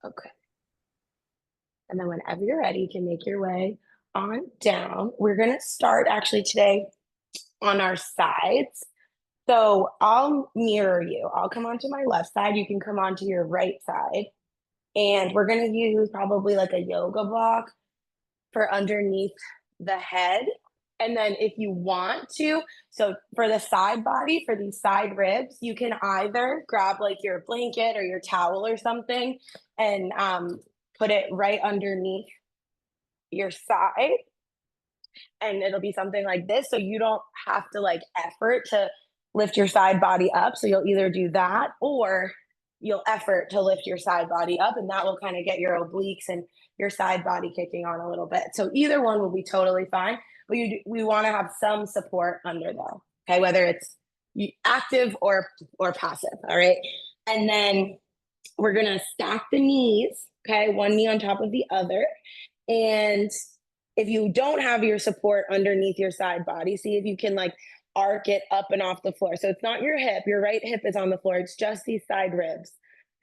Okay. And then whenever you're ready, you can make your way on down. We're going to start actually today on our sides. So I'll mirror you. I'll come onto my left side. You can come onto your right side. And we're going to use probably like a yoga block for underneath the head. And then if you want to, so for the side body, for these side ribs, you can either grab like your blanket or your towel or something and put it right underneath your side. And it'll be something like this. So you don't have to like effort to lift your side body up. So you'll either do that or you'll effort to lift your side body up, and that will kind of get your obliques and your side body kicking on a little bit. So either one will be totally fine, but we want to have some support under though. Okay, whether it's active or passive. All right, and then we're gonna stack the knees. Okay, one knee on top of the other, and if you don't have your support underneath your side body, see if you can like arc it up and off the floor. So it's not your hip, your right hip is on the floor, it's just these side ribs.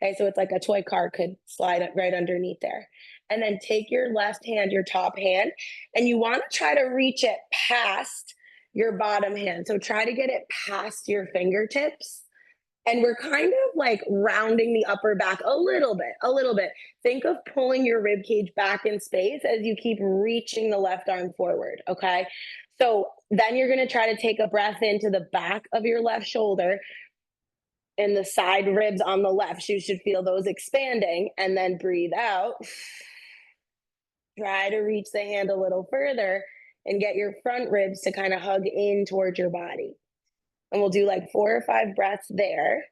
Okay, so it's like a toy car could slide right underneath there. And then take your left hand, your top hand, and you want to try to reach it past your bottom hand. So try to get it past your fingertips. And we're kind of like rounding the upper back a little bit, a little bit. Think of pulling your rib cage back in space as you keep reaching the left arm forward. Okay. So then you're going to try to take a breath into the back of your left shoulder and the side ribs on the left. You should feel those expanding, and then breathe out. Try to reach the hand a little further and get your front ribs to kind of hug in towards your body. And we'll do like 4 or 5 breaths there.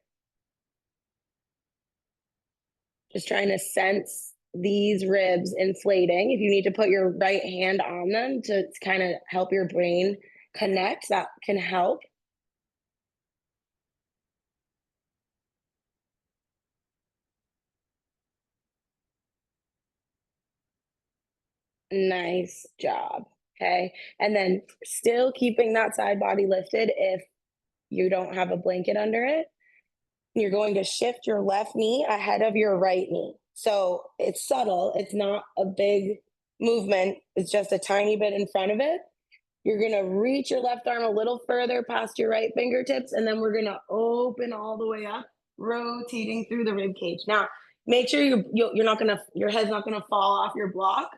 Just trying to sense these ribs inflating. If you need to put your right hand on them to kind of help your brain connect, that can help. Nice job. Okay. And then still keeping that side body lifted if you don't have a blanket under it. You're going to shift your left knee ahead of your right knee. So it's subtle, it's not a big movement, it's just a tiny bit in front of it. You're going to reach your left arm a little further past your right fingertips, and then we're going to open all the way up, rotating through the rib cage. Now, make sure you're not going to, your head's not going to fall off your block.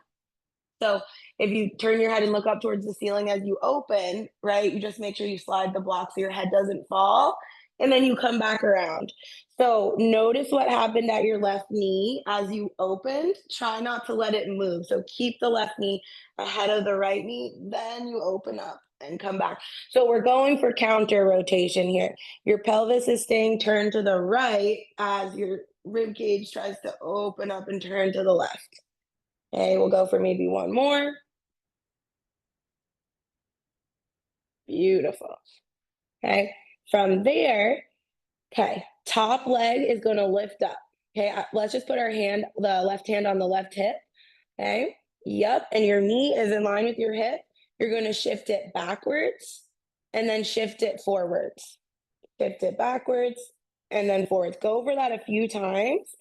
So if you turn your head and look up towards the ceiling as you open, right, you just make sure you slide the block so your head doesn't fall, and then you come back around. So notice what happened at your left knee as you opened. Try not to let it move. So keep the left knee ahead of the right knee, then you open up and come back. So we're going for counter rotation here. Your pelvis is staying turned to the right as your rib cage tries to open up and turn to the left. Okay, we'll go for maybe one more. Beautiful. Okay, from there, okay, top leg is going to lift up. Okay, let's just put our hand, the left hand on the left hip. Okay, yep, and your knee is in line with your hip. You're going to shift it backwards and then shift it forwards. Shift it backwards and then forwards. Go over that a few times.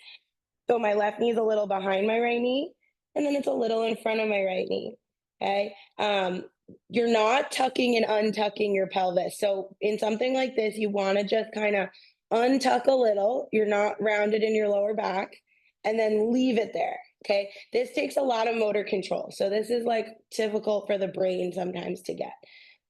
So my left knee is a little behind my right knee, and then it's a little in front of my right knee. Okay. You're not tucking and untucking your pelvis. So in something like this, you want to just kind of untuck a little. You're not rounded in your lower back, and then leave it there. Okay. This takes a lot of motor control. So this is like difficult for the brain sometimes to get.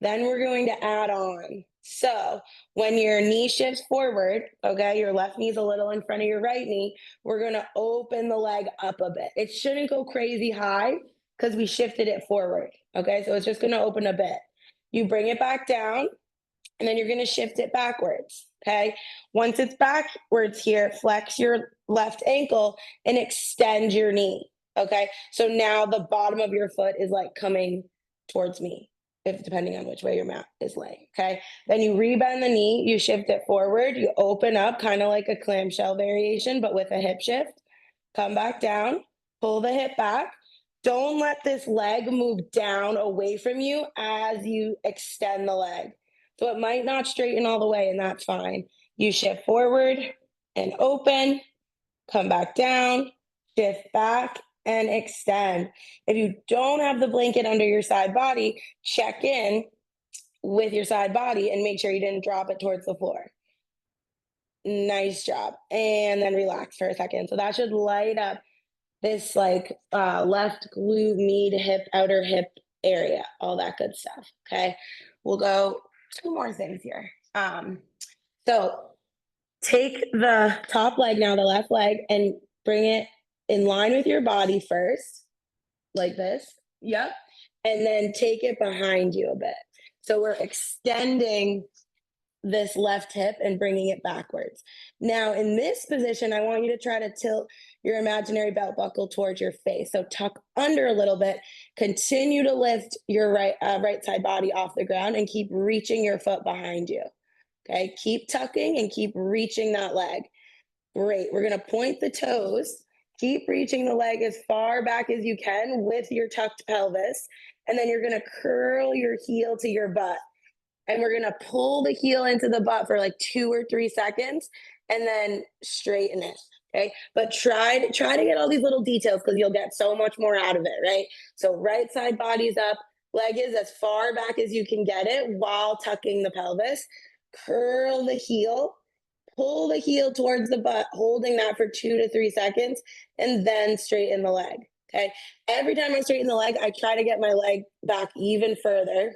Then we're going to add on. So when your knee shifts forward, okay, your left knee is a little in front of your right knee, we're going to open the leg up a bit. It shouldn't go crazy high because we shifted it forward. Okay, so it's just going to open a bit. You bring it back down, and then you're going to shift it backwards. Okay, once it's backwards here, flex your left ankle and extend your knee. Okay, so now the bottom of your foot is like coming towards me, if depending on which way your mat is laying. Okay, then you rebend the knee, you shift it forward, you open up kind of like a clamshell variation, but with a hip shift. Come back down, pull the hip back. Don't let this leg move down away from you as you extend the leg. So it might not straighten all the way, and that's fine. You shift forward and open, come back down, shift back and extend. If you don't have the blanket under your side body, check in with your side body and make sure you didn't drop it towards the floor. Nice job. And then relax for a second. So that should light up this like left glute, med, hip, outer hip area, all that good stuff. Okay. We'll go two more things here. So take the top leg now, the left leg, and bring it in line with your body first, like this. Yep. And then take it behind you a bit. So we're extending this left hip and bringing it backwards. Now, in this position, I want you to try to tilt your imaginary belt buckle towards your face. So tuck under a little bit, continue to lift your right side body off the ground and keep reaching your foot behind you. Okay, keep tucking and keep reaching that leg. Great. We're going to point the toes. Keep reaching the leg as far back as you can with your tucked pelvis. And then you're going to curl your heel to your butt. And we're going to pull the heel into the butt for like 2 or 3 seconds and then straighten it. Okay. But try to get all these little details because you'll get so much more out of it, right? So right side body's up, leg is as far back as you can get it while tucking the pelvis. Curl the heel, pull the heel towards the butt, holding that for 2 to 3 seconds, and then straighten the leg. Okay. Every time I straighten the leg, I try to get my leg back even further.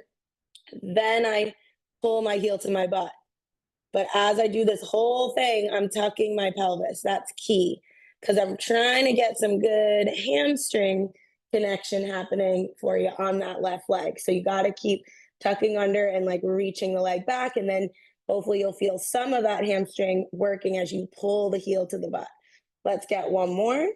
Then I pull my heel to my butt. But as I do this whole thing, I'm tucking my pelvis. That's key because I'm trying to get some good hamstring connection happening for you on that left leg. So you got to keep tucking under and like reaching the leg back. And then hopefully you'll feel some of that hamstring working as you pull the heel to the butt. Let's get one more.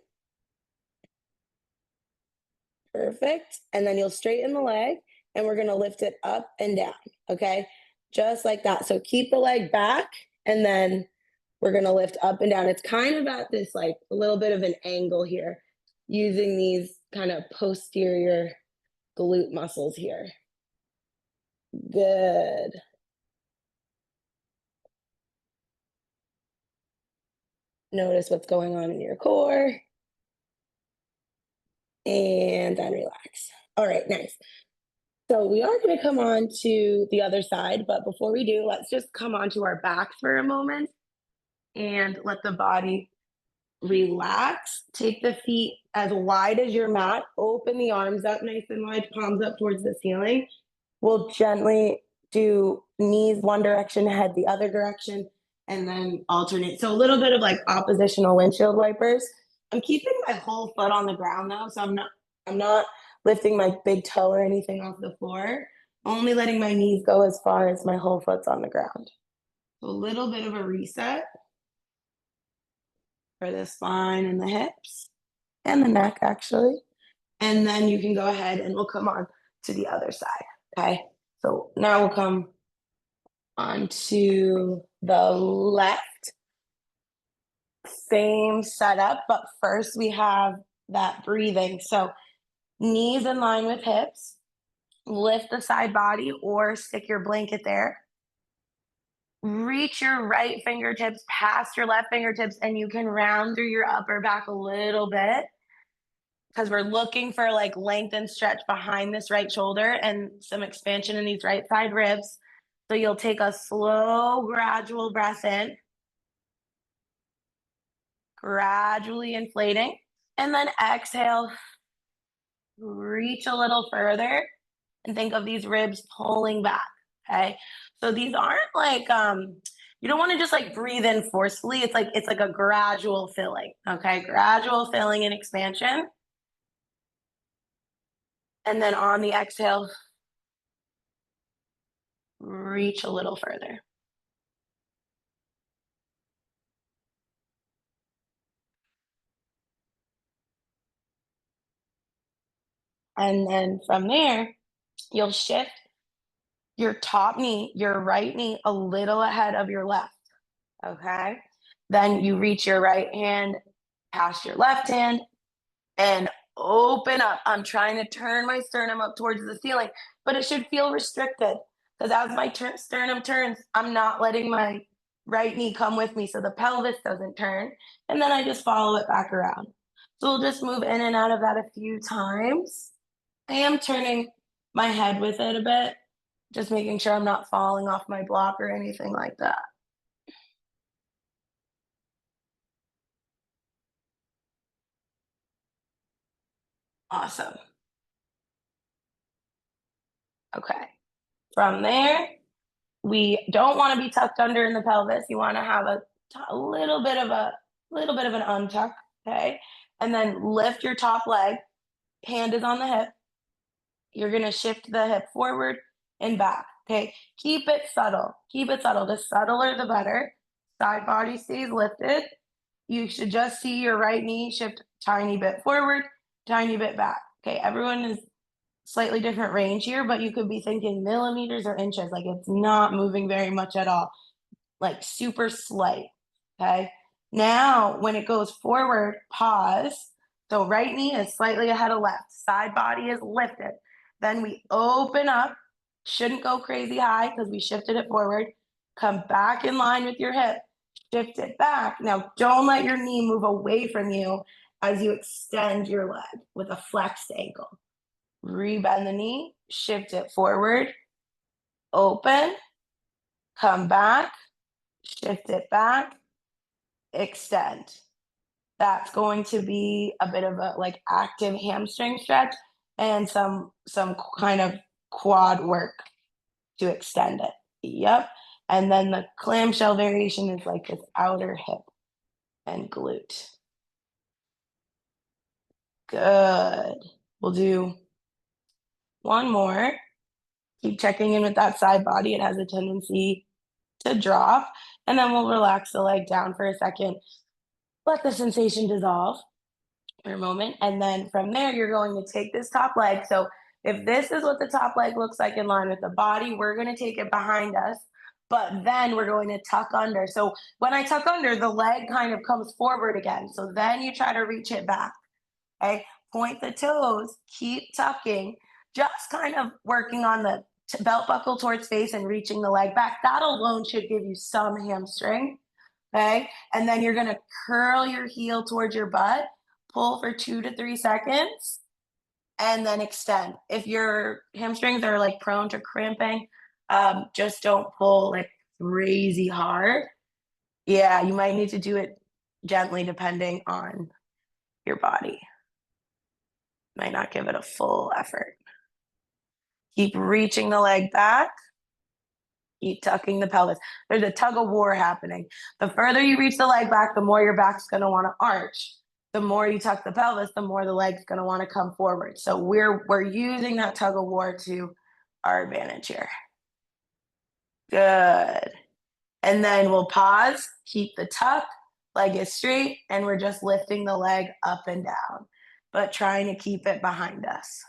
Perfect. And then you'll straighten the leg and we're going to lift it up and down. Okay. Just like that. So keep the leg back and then we're going to lift up and down. It's kind of at this like a little bit of an angle here using these kind of posterior glute muscles here. Good. Notice what's going on in your core. And then relax. All right, nice. So we are going to come on to the other side, but before we do, let's just come onto our back for a moment and let the body relax. Take the feet as wide as your mat. Open the arms up nice and wide, palms up towards the ceiling. We'll gently do knees one direction, head the other direction, and then alternate. So a little bit of like oppositional windshield wipers. I'm keeping my whole foot on the ground though, so I'm not lifting my big toe or anything off the floor. Only letting my knees go as far as my whole foot's on the ground. So a little bit of a reset for the spine and the hips and the neck actually. And then you can go ahead and we'll come on to the other side. Okay. So now we'll come onto the left. Same setup, but first we have that breathing. So knees in line with hips. Lift the side body or stick your blanket there. Reach your right fingertips past your left fingertips and you can round through your upper back a little bit because we're looking for like length and stretch behind this right shoulder and some expansion in these right side ribs. So you'll take a slow, gradual breath in, gradually inflating, and then exhale, reach a little further and think of these ribs pulling back. Okay. So these aren't like, you don't want to just like breathe in forcefully. It's like a gradual filling. Okay. Gradual filling and expansion. And then on the exhale, reach a little further. And then from there, you'll shift your top knee, your right knee a little ahead of your left. Okay. Then you reach your right hand past your left hand and open up. I'm trying to turn my sternum up towards the ceiling, but it should feel restricted because as my sternum turns, I'm not letting my right knee come with me so the pelvis doesn't turn. And then I just follow it back around. So we'll just move in and out of that a few times. I am turning my head with it a bit, just making sure I'm not falling off my block or anything like that. Awesome. Okay. From there, we don't want to be tucked under in the pelvis. You want to have a little bit of an untuck, okay? And then lift your top leg, hand is on the hip. You're going to shift the hip forward and back, okay? Keep it subtle. Keep it subtle. The subtler the better. Side body stays lifted. You should just see your right knee shift tiny bit forward, tiny bit back. Okay, everyone is slightly different range here, but you could be thinking millimeters or inches. Like it's not moving very much at all, like super slight. Okay. Now, when it goes forward, pause. So right knee is slightly ahead of left, side body is lifted. Then we open up, shouldn't go crazy high because we shifted it forward. Come back in line with your hip, shift it back. Now, don't let your knee move away from you as you extend your leg with a flexed ankle. Rebend the knee, shift it forward, open, come back, shift it back, extend. That's going to be a bit of a like active hamstring stretch and some kind of quad work to extend it. Yep. And then the clamshell variation is like this outer hip and glute. Good. We'll do one more. Keep checking in with that side body. It has a tendency to drop. And then we'll relax the leg down for a second. Let the sensation dissolve for a moment. And then from there, you're going to take this top leg. So if this is what the top leg looks like in line with the body, we're going to take it behind us. But then we're going to tuck under. So when I tuck under, the leg kind of comes forward again. So then you try to reach it back. Okay. Point the toes, keep tucking, just kind of working on the belt buckle towards face and reaching the leg back. That alone should give you some hamstring. Okay. And then you're going to curl your heel towards your butt, pull for 2 to 3 seconds, and then extend. If your hamstrings are like prone to cramping, just don't pull like crazy hard. Yeah, you might need to do it gently depending on your body. Might not give it a full effort. Keep reaching the leg back. Keep tucking the pelvis. There's a tug of war happening. The further you reach the leg back, the more your back's going to want to arch. The more you tuck the pelvis, the more the leg's going to want to come forward. So we're using that tug of war to our advantage here. Good. And then we'll pause, keep the tuck, leg is straight, and we're just lifting the leg up and down, but trying to keep it behind us.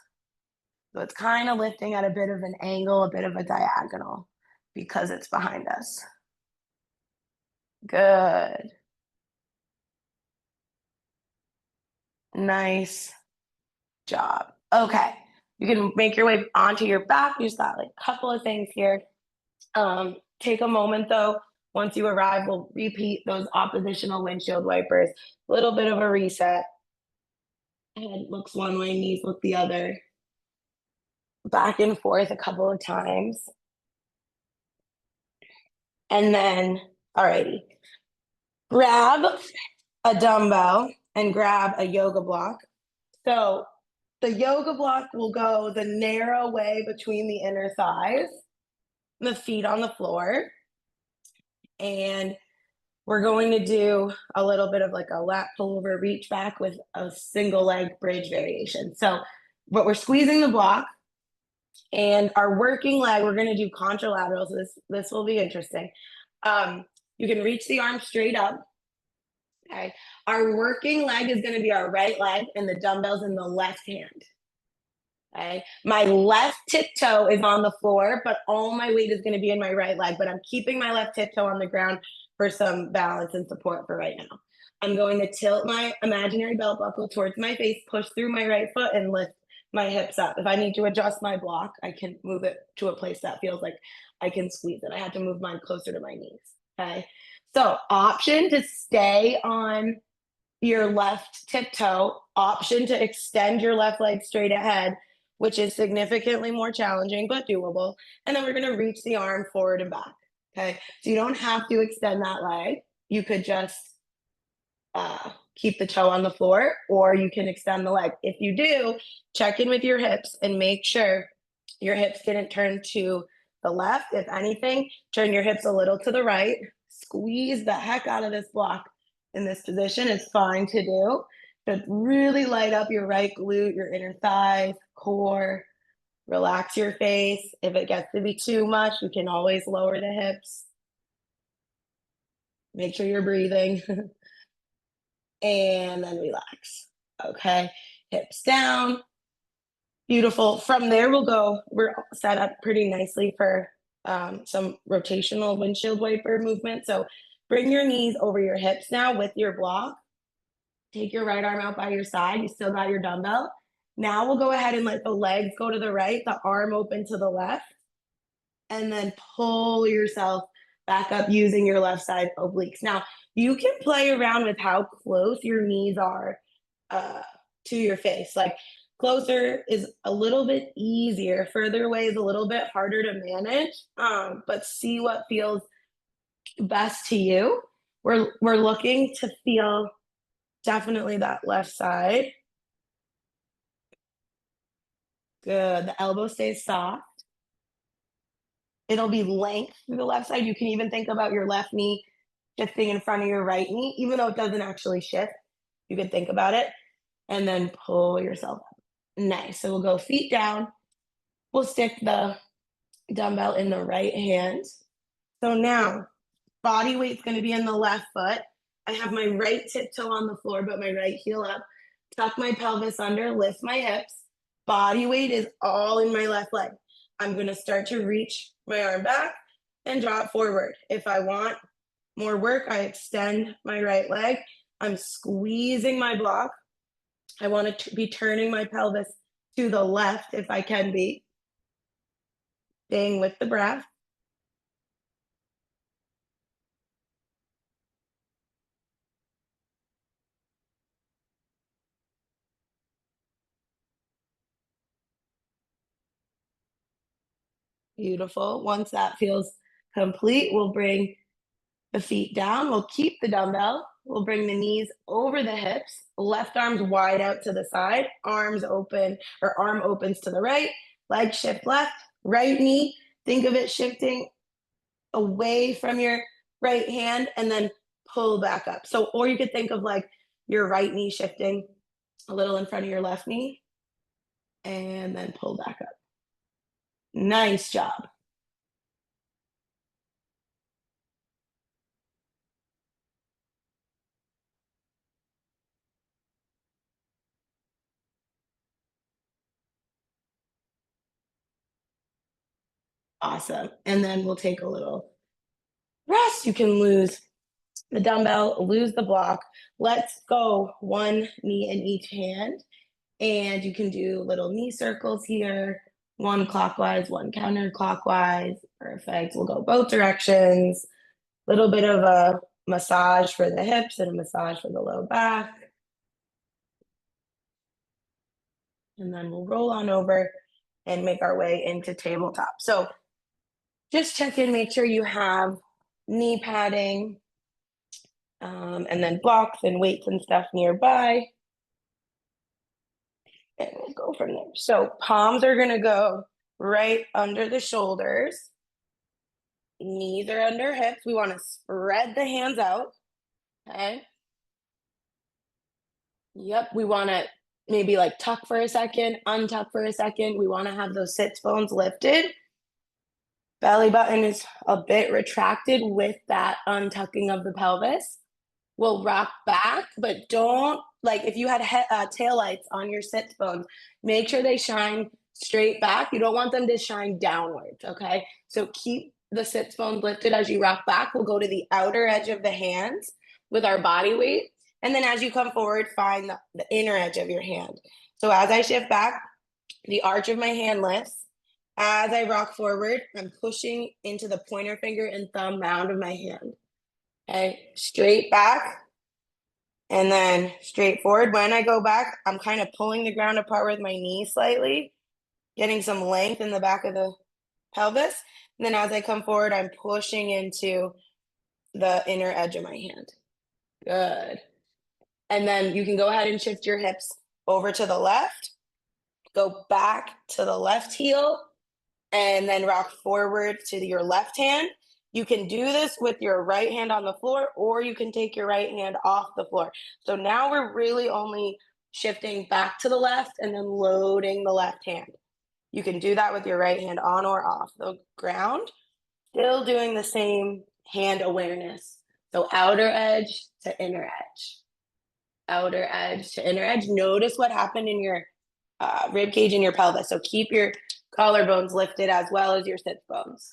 So it's kind of lifting at a bit of an angle, a bit of a diagonal because it's behind us. Good. Nice job. Okay. You can make your way onto your back. You just got like a couple of things here. Take a moment though. Once you arrive, we'll repeat those oppositional windshield wipers. A little bit of a reset. Head looks one way, knees look the other. Back and forth a couple of times. And then, alrighty, grab a dumbbell and grab a yoga block. So the yoga block will go the narrow way between the inner thighs, the feet on the floor. And we're going to do a little bit of like a lat pull over reach back with a single leg bridge variation. So, but we're squeezing the block and our working leg, we're going to do contralaterals. This will be interesting. You can reach the arm straight up. Okay. Our working leg is going to be our right leg and the dumbbells in the left hand. Okay. My left tiptoe is on the floor, but all my weight is going to be in my right leg, but I'm keeping my left tiptoe on the ground for some balance and support for right now. I'm going to tilt my imaginary belt buckle towards my face, push through my right foot and lift my hips up. If I need to adjust my block, I can move it to a place that feels like I can squeeze it. I had to move mine closer to my knees. Okay. So option to stay on your left tiptoe, option to extend your left leg straight ahead, which is significantly more challenging, but doable. And then we're gonna reach the arm forward and back, okay? So you don't have to extend that leg. You could just keep the toe on the floor, or you can extend the leg. If you do, check in with your hips and make sure your hips didn't turn to the left. If anything, turn your hips a little to the right. Squeeze the heck out of this block in this position. It's fine to do. But really light up your right glute, your inner thighs, core. Relax your face. If it gets to be too much, you can always lower the hips. Make sure you're breathing. And then relax. Okay, hips down. Beautiful. From there, we're set up pretty nicely for some rotational windshield wiper movement. So bring your knees over your hips now with your block. Take your right arm out by your side. You still got your dumbbell. Now we'll go ahead and let the legs go to the right, the arm open to the left, and then pull yourself back up using your left side obliques. Now, you can play around with how close your knees are to your face. Like closer is a little bit easier, further away is a little bit harder to manage, but see what feels best to you. We're looking to feel definitely that left side. Good. The elbow stays soft. It'll be length through the left side. You can even think about your left knee shifting in front of your right knee, even though it doesn't actually shift. You can think about it and then pull yourself up. Nice. So we'll go feet down. We'll stick the dumbbell in the right hand. So now body weight's going to be in the left foot. I have my right tiptoe on the floor, but my right heel up. Tuck my pelvis under, lift my hips. Body weight is all in my left leg. I'm going to start to reach my arm back and draw it forward. If I want more work, I extend my right leg. I'm squeezing my block. I want to be turning my pelvis to the left if I can be. Staying with the breath. Beautiful. Once that feels complete, we'll bring the feet down. We'll keep the dumbbell. We'll bring the knees over the hips. Left arm's wide out to the side. Arms open, or arm opens to the right. Leg shift left. Right knee, think of it shifting away from your right hand and then pull back up. So, or you could think of like your right knee shifting a little in front of your left knee and then pull back up. Nice job. Awesome. And then we'll take a little rest. You can lose the dumbbell, lose the block. Let's go one knee in each hand. And you can do little knee circles here, one clockwise, one counterclockwise. Perfect. We'll go both directions. Little bit of a massage for the hips and a massage for the low back. And then we'll roll on over and make our way into tabletop. So just check in, make sure you have knee padding, and then blocks and weights and stuff nearby. And we'll go from there. So palms are gonna go right under the shoulders. Knees are under hips. We wanna spread the hands out, okay? Yep, we wanna maybe like tuck for a second, untuck for a second. We wanna have those sits bones lifted. Belly button is a bit retracted with that untucking of the pelvis. We'll rock back, but don't, like if you had tail lights on your sits bones, make sure they shine straight back. You don't want them to shine downwards, okay? So keep the sits bones lifted as you rock back. We'll go to the outer edge of the hands with our body weight. And then as you come forward, find the inner edge of your hand. So as I shift back, the arch of my hand lifts. As I rock forward, I'm pushing into the pointer finger and thumb mound of my hand. Okay, straight back And then straight forward. When I go back, I'm kind of pulling the ground apart with my knee slightly, getting some length in the back of the pelvis. And then as I come forward, I'm pushing into the inner edge of my hand. Good. And then you can go ahead and shift your hips over to the left, go back to the left heel, and then rock forward to your left hand. You can do this with your right hand on the floor, or you can take your right hand off the floor. So now we're really only shifting back to the left and then loading the left hand. You can do that with your right hand on or off the ground, still doing the same hand awareness. So outer edge to inner edge, outer edge to inner edge. Notice what happened in your rib cage and your pelvis. So keep your collarbones lifted as well as your sit bones.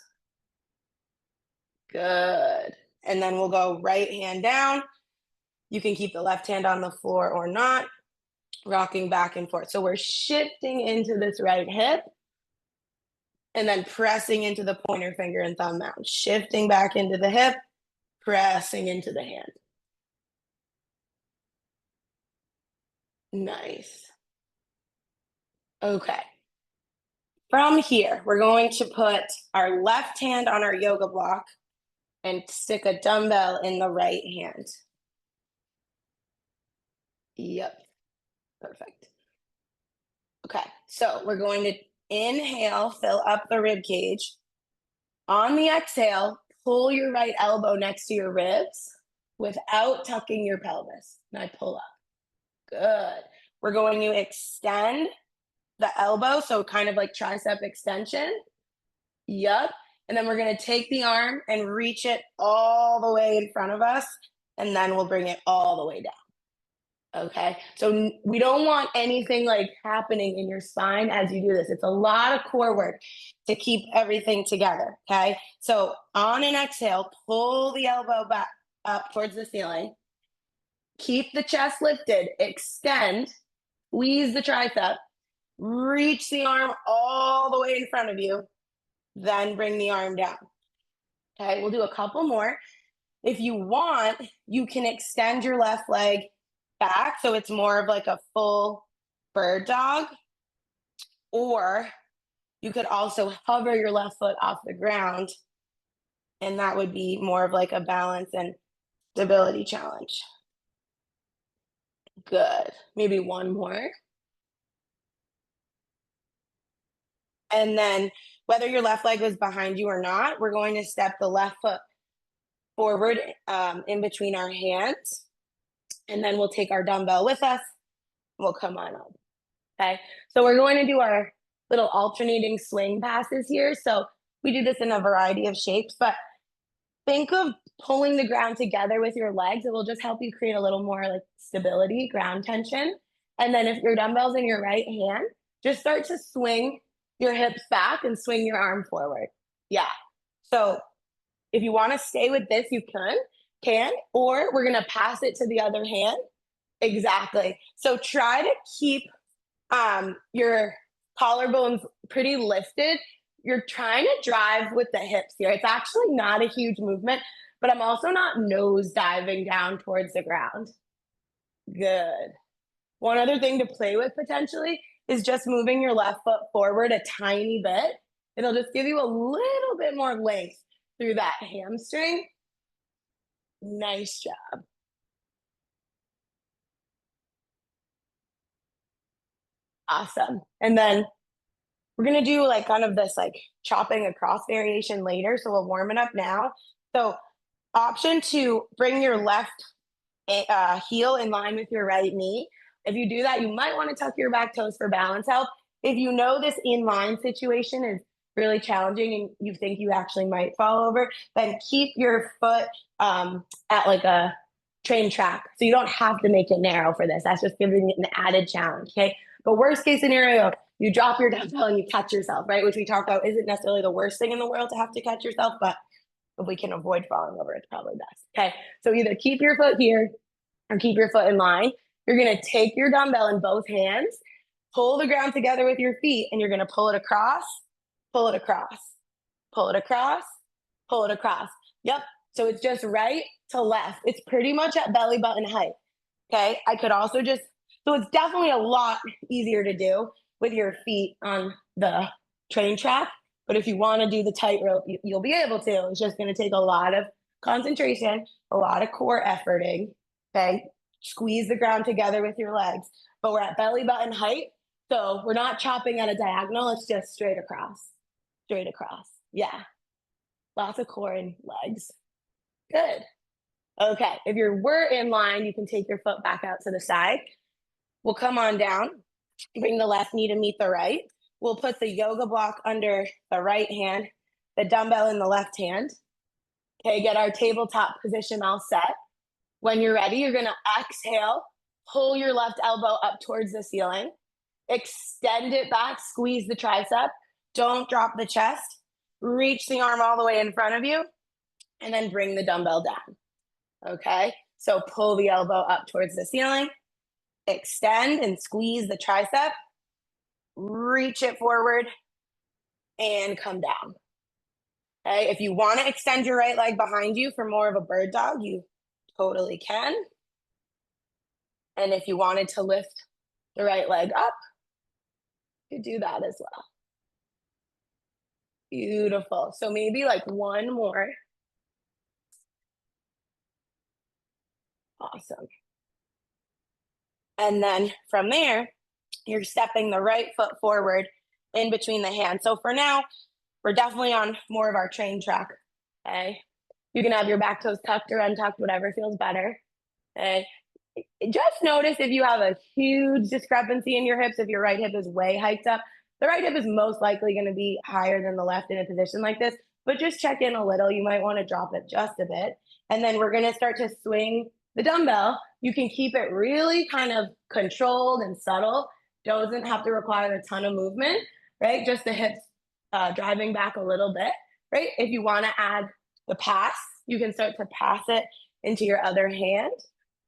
Good. And then we'll go right hand down. You can keep the left hand on the floor or not, rocking back and forth. So we're shifting into this right hip and then pressing into the pointer finger and thumb mound, shifting back into the hip, pressing into the hand. Nice. Okay. From here, we're going to put our left hand on our yoga block and stick a dumbbell in the right hand. Yep. Perfect. Okay. So we're going to inhale, fill up the rib cage. On the exhale, pull your right elbow next to your ribs without tucking your pelvis. Now I pull up. Good. We're going to extend the elbow, so kind of like tricep extension. Yep. And then we're going to take the arm and reach it all the way in front of us, and then we'll bring it all the way down. Okay. So we don't want anything like happening in your spine as you do this. It's a lot of core work to keep everything together. Okay. So on an exhale, pull the elbow back up towards the ceiling. Keep the chest lifted, extend, squeeze the tricep, reach the arm all the way in front of you, then bring the arm down. Okay, we'll do a couple more. If you want, you can extend your left leg back so it's more of like a full bird dog, or you could also hover your left foot off the ground, and that would be more of like a balance and stability challenge. Good. Maybe one more. And then whether your left leg was behind you or not, we're going to step the left foot forward in between our hands. And then we'll take our dumbbell with us. We'll come on up. Okay. So we're going to do our little alternating swing passes here. So we do this in a variety of shapes, but think of pulling the ground together with your legs. It will just help you create a little more like stability, ground tension. And then if your dumbbell's in your right hand, just start to swing your hips back and swing your arm forward. Yeah. So if you want to stay with this, you can, or we're going to pass it to the other hand. Exactly. So try to keep your collarbones pretty lifted. You're trying to drive with the hips here. It's actually not a huge movement, but I'm also not nose diving down towards the ground. Good. One other thing to play with potentially is just moving your left foot forward a tiny bit. It'll just give you a little bit more length through that hamstring. Nice job. Awesome. And then we're going to do like kind of this like chopping across variation later. So we'll warm it up now. So option to bring your left heel in line with your right knee. If you do that, you might want to tuck your back toes for balance help. If you know this in-line situation is really challenging and you think you actually might fall over, then keep your foot at like a train track. So you don't have to make it narrow for this. That's just giving it an added challenge, okay? But worst case scenario, you drop your dumbbell and you catch yourself, right? Which we talked about isn't necessarily the worst thing in the world to have to catch yourself, but if we can avoid falling over, it's probably best. Okay, so either keep your foot here or keep your foot in line. You're gonna take your dumbbell in both hands, pull the ground together with your feet, and you're gonna pull it across, pull it across, pull it across, pull it across. Yep, so it's just right to left. It's pretty much at belly button height. Okay, I could also just, so it's definitely a lot easier to do with your feet on the train track. But if you want to do the tightrope, you'll be able to. It's just going to take a lot of concentration, a lot of core efforting. Okay, squeeze the ground together with your legs. But we're at belly button height. So we're not chopping at a diagonal, it's just straight across. Straight across. Yeah. Lots of core and legs. Good. Okay, if we're in line, you can take your foot back out to the side. We'll come on down, bring the left knee to meet the right. We'll put the yoga block under the right hand, the dumbbell in the left hand. Okay, get our tabletop position all set. When you're ready, you're gonna exhale, pull your left elbow up towards the ceiling, extend it back, squeeze the tricep, don't drop the chest, reach the arm all the way in front of you, and then bring the dumbbell down. Okay, so pull the elbow up towards the ceiling, extend and squeeze the tricep, reach it forward, and come down. Okay, if you want to extend your right leg behind you for more of a bird dog, you totally can. And if you wanted to lift the right leg up, you do that as well. Beautiful. So maybe like one more. Awesome. And then from there, you're stepping the right foot forward in between the hands. So for now, we're definitely on more of our train track. Okay. You can have your back toes tucked or untucked, whatever feels better. Okay. Just notice if you have a huge discrepancy in your hips, if your right hip is way hiked up, the right hip is most likely going to be higher than the left in a position like this, but just check in a little. You might want to drop it just a bit. And then we're going to start to swing the dumbbell. You can keep it really kind of controlled and subtle. Doesn't have to require a ton of movement, right? Just the hips driving back a little bit, right? If you want to add the pass, you can start to pass it into your other hand.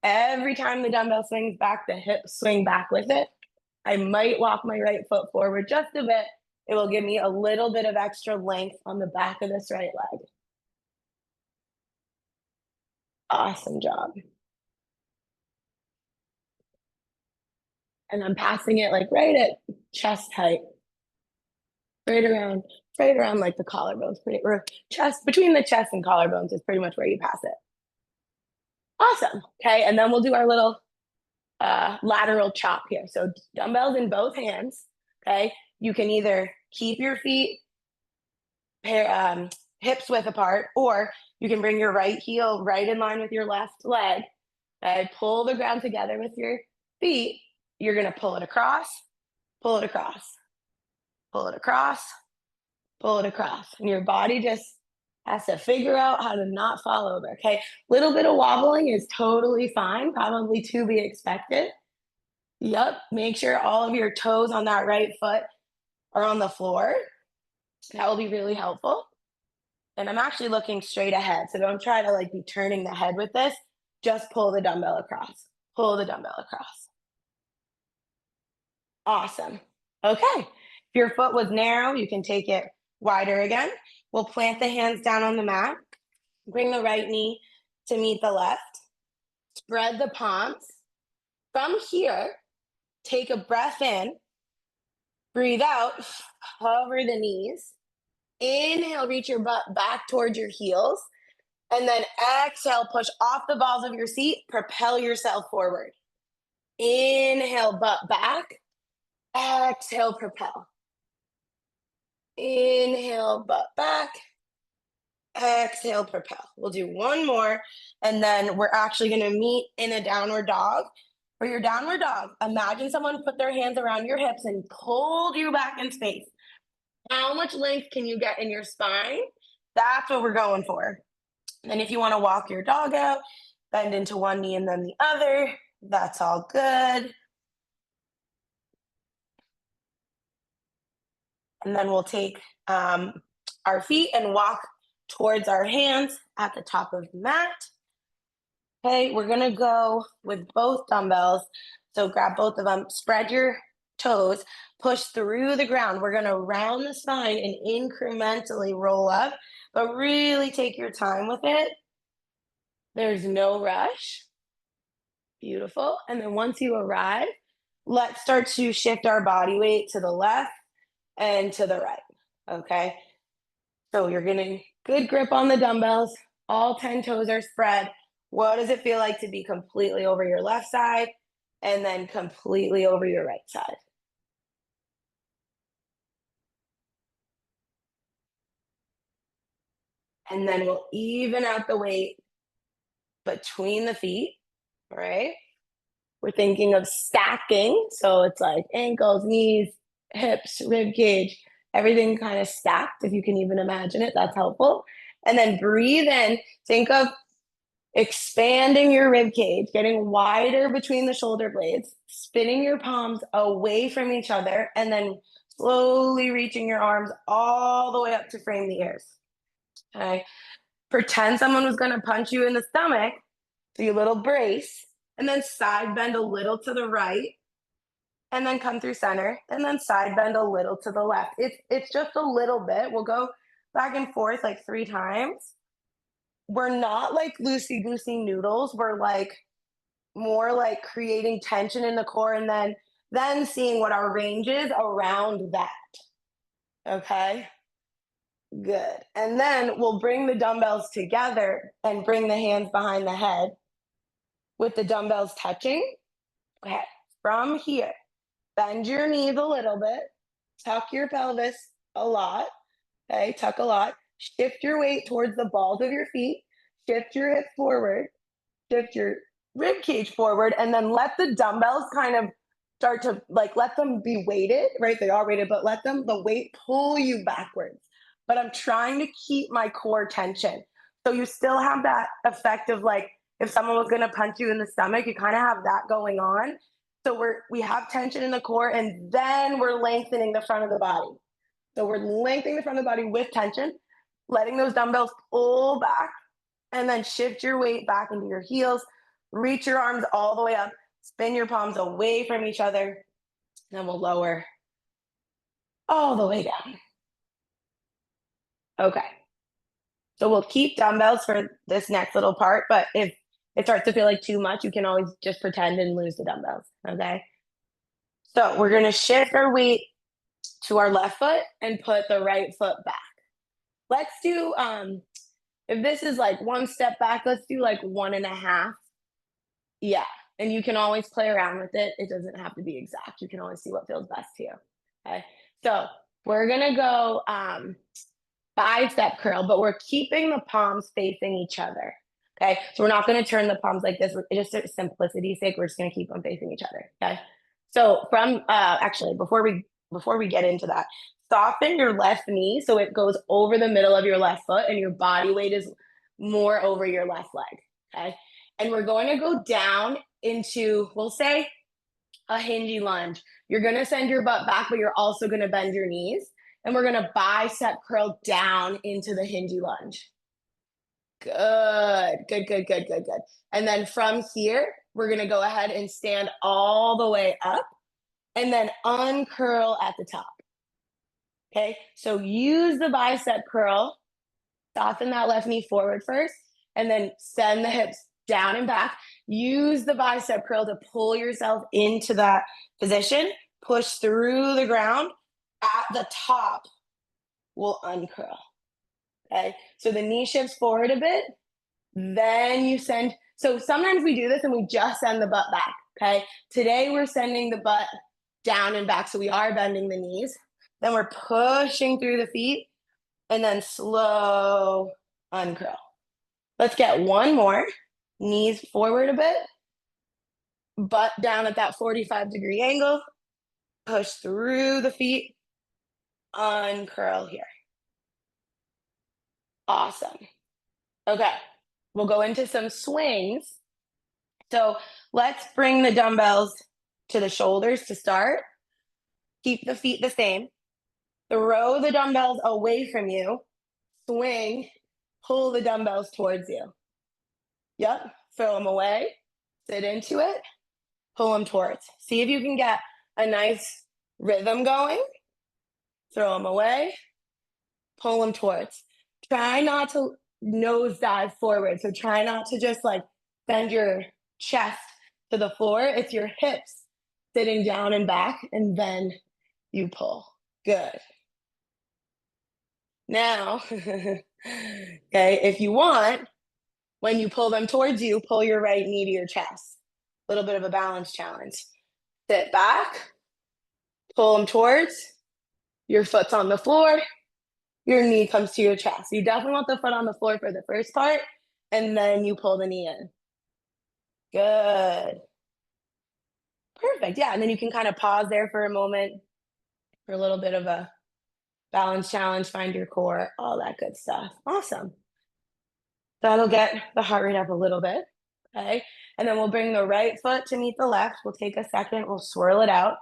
Every time the dumbbell swings back, the hips swing back with it. I might walk my right foot forward just a bit. It will give me a little bit of extra length on the back of this right leg. Awesome job. And I'm passing it like right at chest height. Right around like the collarbones, or chest, between the chest and collarbones is pretty much where you pass it. Awesome. Okay, and then we'll do our little lateral chop here. So dumbbells in both hands. Okay, you can either keep your feet hips width apart, or you can bring your right heel right in line with your left leg. Okay, pull the ground together with your feet. You're gonna pull it across, pull it across, pull it across, pull it across, and your body just has to figure out how to not fall over. Okay, little bit of wobbling is totally fine, probably to be expected. Yep, make sure all of your toes on that right foot are on the floor. That will be really helpful. And I'm actually looking straight ahead, so don't try to like be turning the head with this. Just pull the dumbbell across. Pull the dumbbell across. Awesome. Okay. If your foot was narrow, you can take it wider again. We'll plant the hands down on the mat. Bring the right knee to meet the left. Spread the palms. From here, take a breath in. Breathe out. Hover the knees. Inhale, reach your butt back towards your heels. And then exhale, push off the balls of your seat. Propel yourself forward. Inhale, butt back. Exhale, propel. Inhale, butt back. Exhale, propel. We'll do one more, and then we're actually going to meet in a downward dog. For your downward dog, imagine someone put their hands around your hips and pulled you back in space. How much length can you get in your spine? That's what we're going for. And if you want to walk your dog out, bend into one knee and then the other. That's all good. And then we'll take our feet and walk towards our hands at the top of the mat. Okay, we're gonna go with both dumbbells. So grab both of them, spread your toes, push through the ground. We're gonna round the spine and incrementally roll up, but really take your time with it. There's no rush. Beautiful. And then once you arrive, let's start to shift our body weight to the left and to the right. Okay. So you're getting good grip on the dumbbells. All 10 toes are spread. What does it feel like to be completely over your left side and then completely over your right side? And then we'll even out the weight between the feet, right? We're thinking of stacking. So it's like ankles, knees, hips, rib cage, everything kind of stacked. If you can even imagine it, that's helpful. And then breathe in. Think of expanding your rib cage, getting wider between the shoulder blades, spinning your palms away from each other, and then slowly reaching your arms all the way up to frame the ears. Okay. Pretend someone was going to punch you in the stomach. Do a little brace, and then side bend a little to the right, and then come through center, and then side bend a little to the left. It's just a little bit. We'll go back and forth like 3 times. We're not like loosey goosey noodles. We're like more like creating tension in the core, and then seeing what our range is around that. Okay. Good. And then we'll bring the dumbbells together and bring the hands behind the head with the dumbbells touching. Okay. From here, bend your knees a little bit, tuck your pelvis a lot. Okay. Tuck a lot. Shift your weight towards the balls of your feet. Shift your hips forward. Shift your rib cage forward, and then let the dumbbells kind of start to like let them be weighted, right? They are weighted, but let the weight pull you backwards. But I'm trying to keep my core tension. So you still have that effect of like if someone was going to punch you in the stomach, you kind of have that going on. So we have tension in the core, and then we're lengthening the front of the body. So we're lengthening the front of the body with tension, letting those dumbbells pull back, and then shift your weight back into your heels. Reach your arms all the way up. Spin your palms away from each other. Then we'll lower all the way down. Okay. So we'll keep dumbbells for this next little part, but if it starts to feel like too much, you can always just pretend and lose the dumbbells. Okay. So we're going to shift our weight to our left foot and put the right foot back. Let's do, if this is like one step back, let's do like 1.5. Yeah. And you can always play around with it. It doesn't have to be exact. You can always see what feels best to you. Okay. So we're going to go bicep curl, but we're keeping the palms facing each other. Okay. So we're not going to turn the palms like this. Just for simplicity's sake, we're just going to keep them facing each other. Okay. So from actually before we get into that, soften your left knee so it goes over the middle of your left foot and your body weight is more over your left leg. Okay. And we're going to go down into, we'll say, a hingy lunge. You're going to send your butt back, but you're also going to bend your knees. And we're going to bicep curl down into the hingy lunge. Good, good, good, good, good, good. And then from here, we're going to go ahead and stand all the way up and then uncurl at the top. Okay, so use the bicep curl, soften that left knee forward first, and then send the hips down and back. Use the bicep curl to pull yourself into that position. Push through the ground. At the top, we'll uncurl. Okay, so the knee shifts forward a bit. Then you send. So sometimes we do this and we just send the butt back. Okay, today we're sending the butt down and back. So we are bending the knees. Then we're pushing through the feet and then slow uncurl. Let's get one more. Knees forward a bit. Butt down at that 45-degree angle. Push through the feet. Uncurl here. Awesome. Okay. We'll go into some swings. So let's bring the dumbbells to the shoulders to start. Keep the feet the same. Throw the dumbbells away from you. Swing. Pull the dumbbells towards you. Yep. Throw them away. Sit into it. Pull them towards. See if you can get a nice rhythm going. Throw them away. Pull them towards. Try not to nose dive forward. So try not to just like bend your chest to the floor. It's your hips sitting down and back, and then you pull. Good. Now, okay, if you want, when you pull them towards you, pull your right knee to your chest. A little bit of a balance challenge. Sit back, pull them towards, your foot's on the floor, your knee comes to your chest. You definitely want the foot on the floor for the first part, and then you pull the knee in. Good. Perfect. Yeah. And then you can kind of pause there for a moment for a little bit of a balance challenge, find your core, all that good stuff. Awesome. That'll get the heart rate up a little bit. Okay. And then we'll bring the right foot to meet the left. We'll take a second, we'll swirl it out.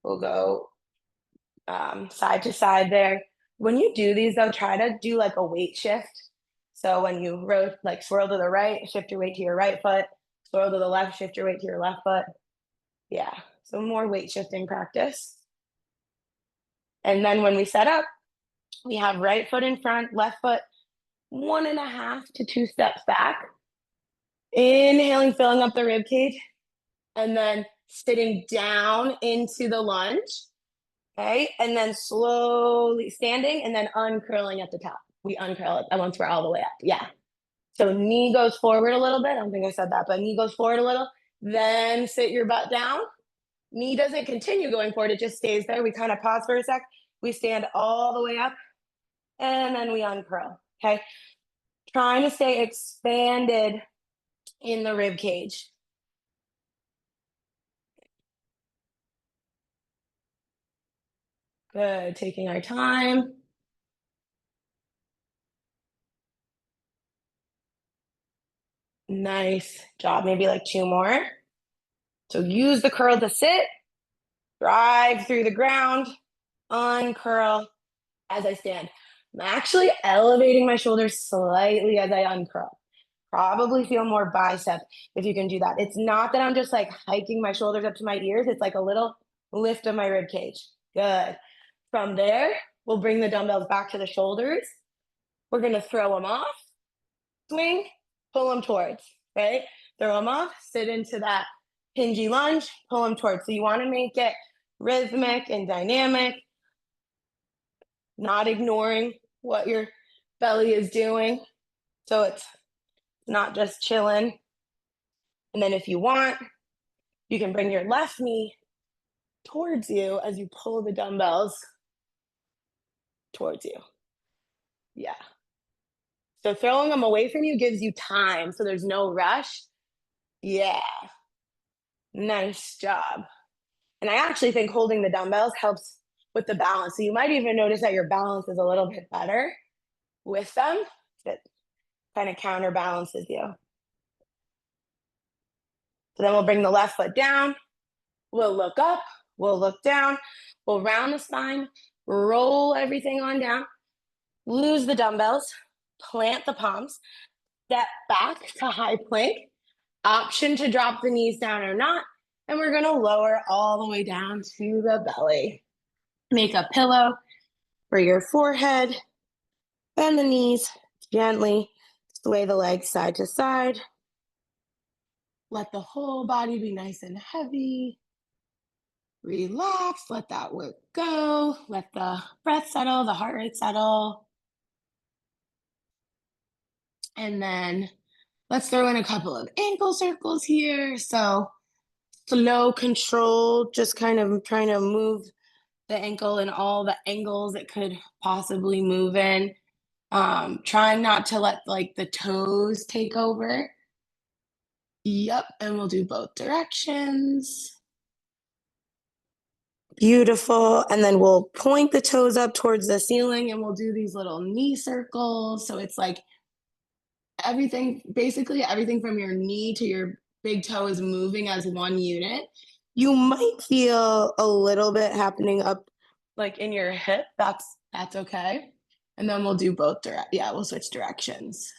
We'll go side to side there. When you do these, though, try to do like a weight shift. So when you like swirl to the right, shift your weight to your right foot, swirl to the left, shift your weight to your left foot. Yeah. So more weight shifting practice. And then when we set up, we have right foot in front, left foot 1.5 to 2 steps back. Inhaling, filling up the rib cage, and then sitting down into the lunge. Okay, and then slowly standing and then uncurling at the top. We uncurl it once we're all the way up. Yeah. So knee goes forward a little bit. I don't think I said that, but knee goes forward a little. Then sit your butt down. Knee doesn't continue going forward. It just stays there. We kind of pause for a sec. We stand all the way up and then we uncurl. Okay. Trying to stay expanded in the rib cage. Good. Taking our time. Nice job. Maybe like 2 more. So use the curl to sit, drive through the ground, uncurl as I stand. I'm actually elevating my shoulders slightly as I uncurl. Probably feel more bicep if you can do that. It's not that I'm just like hiking my shoulders up to my ears. It's like a little lift of my rib cage. Good. From there, we'll bring the dumbbells back to the shoulders. We're going to throw them off, swing, pull them towards, right? Throw them off, sit into that hingy lunge, pull them towards. So you want to make it rhythmic and dynamic, not ignoring what your belly is doing. So it's not just chilling. And then if you want, you can bring your left knee towards you as you pull the dumbbells towards you. Yeah. So throwing them away from you gives you time, so there's no rush. Yeah. Nice job. And I actually think holding the dumbbells helps with the balance. So you might even notice that your balance is a little bit better with them. It kind of counterbalances you. So then we'll bring the left foot down. We'll look up. We'll look down. We'll round the spine. Roll everything on down. Lose the dumbbells. Plant the palms. Step back to high plank. Option to drop the knees down or not. And we're going to lower all the way down to the belly. Make a pillow for your forehead. Bend the knees gently. Sway the legs side to side. Let the whole body be nice and heavy. Relax. Let that work go. Let the breath settle, the heart rate settle. And then let's throw in a couple of ankle circles here. So slow control, just kind of trying to move the ankle in all the angles it could possibly move in. Trying not to let like the toes take over. Yep, and we'll do both directions. Beautiful. And then we'll point the toes up towards the ceiling and we'll do these little knee circles. So it's like everything, basically everything from your knee to your big toe is moving as one unit. You might feel a little bit happening up like in your hip. That's okay. And then we'll do both we'll switch directions.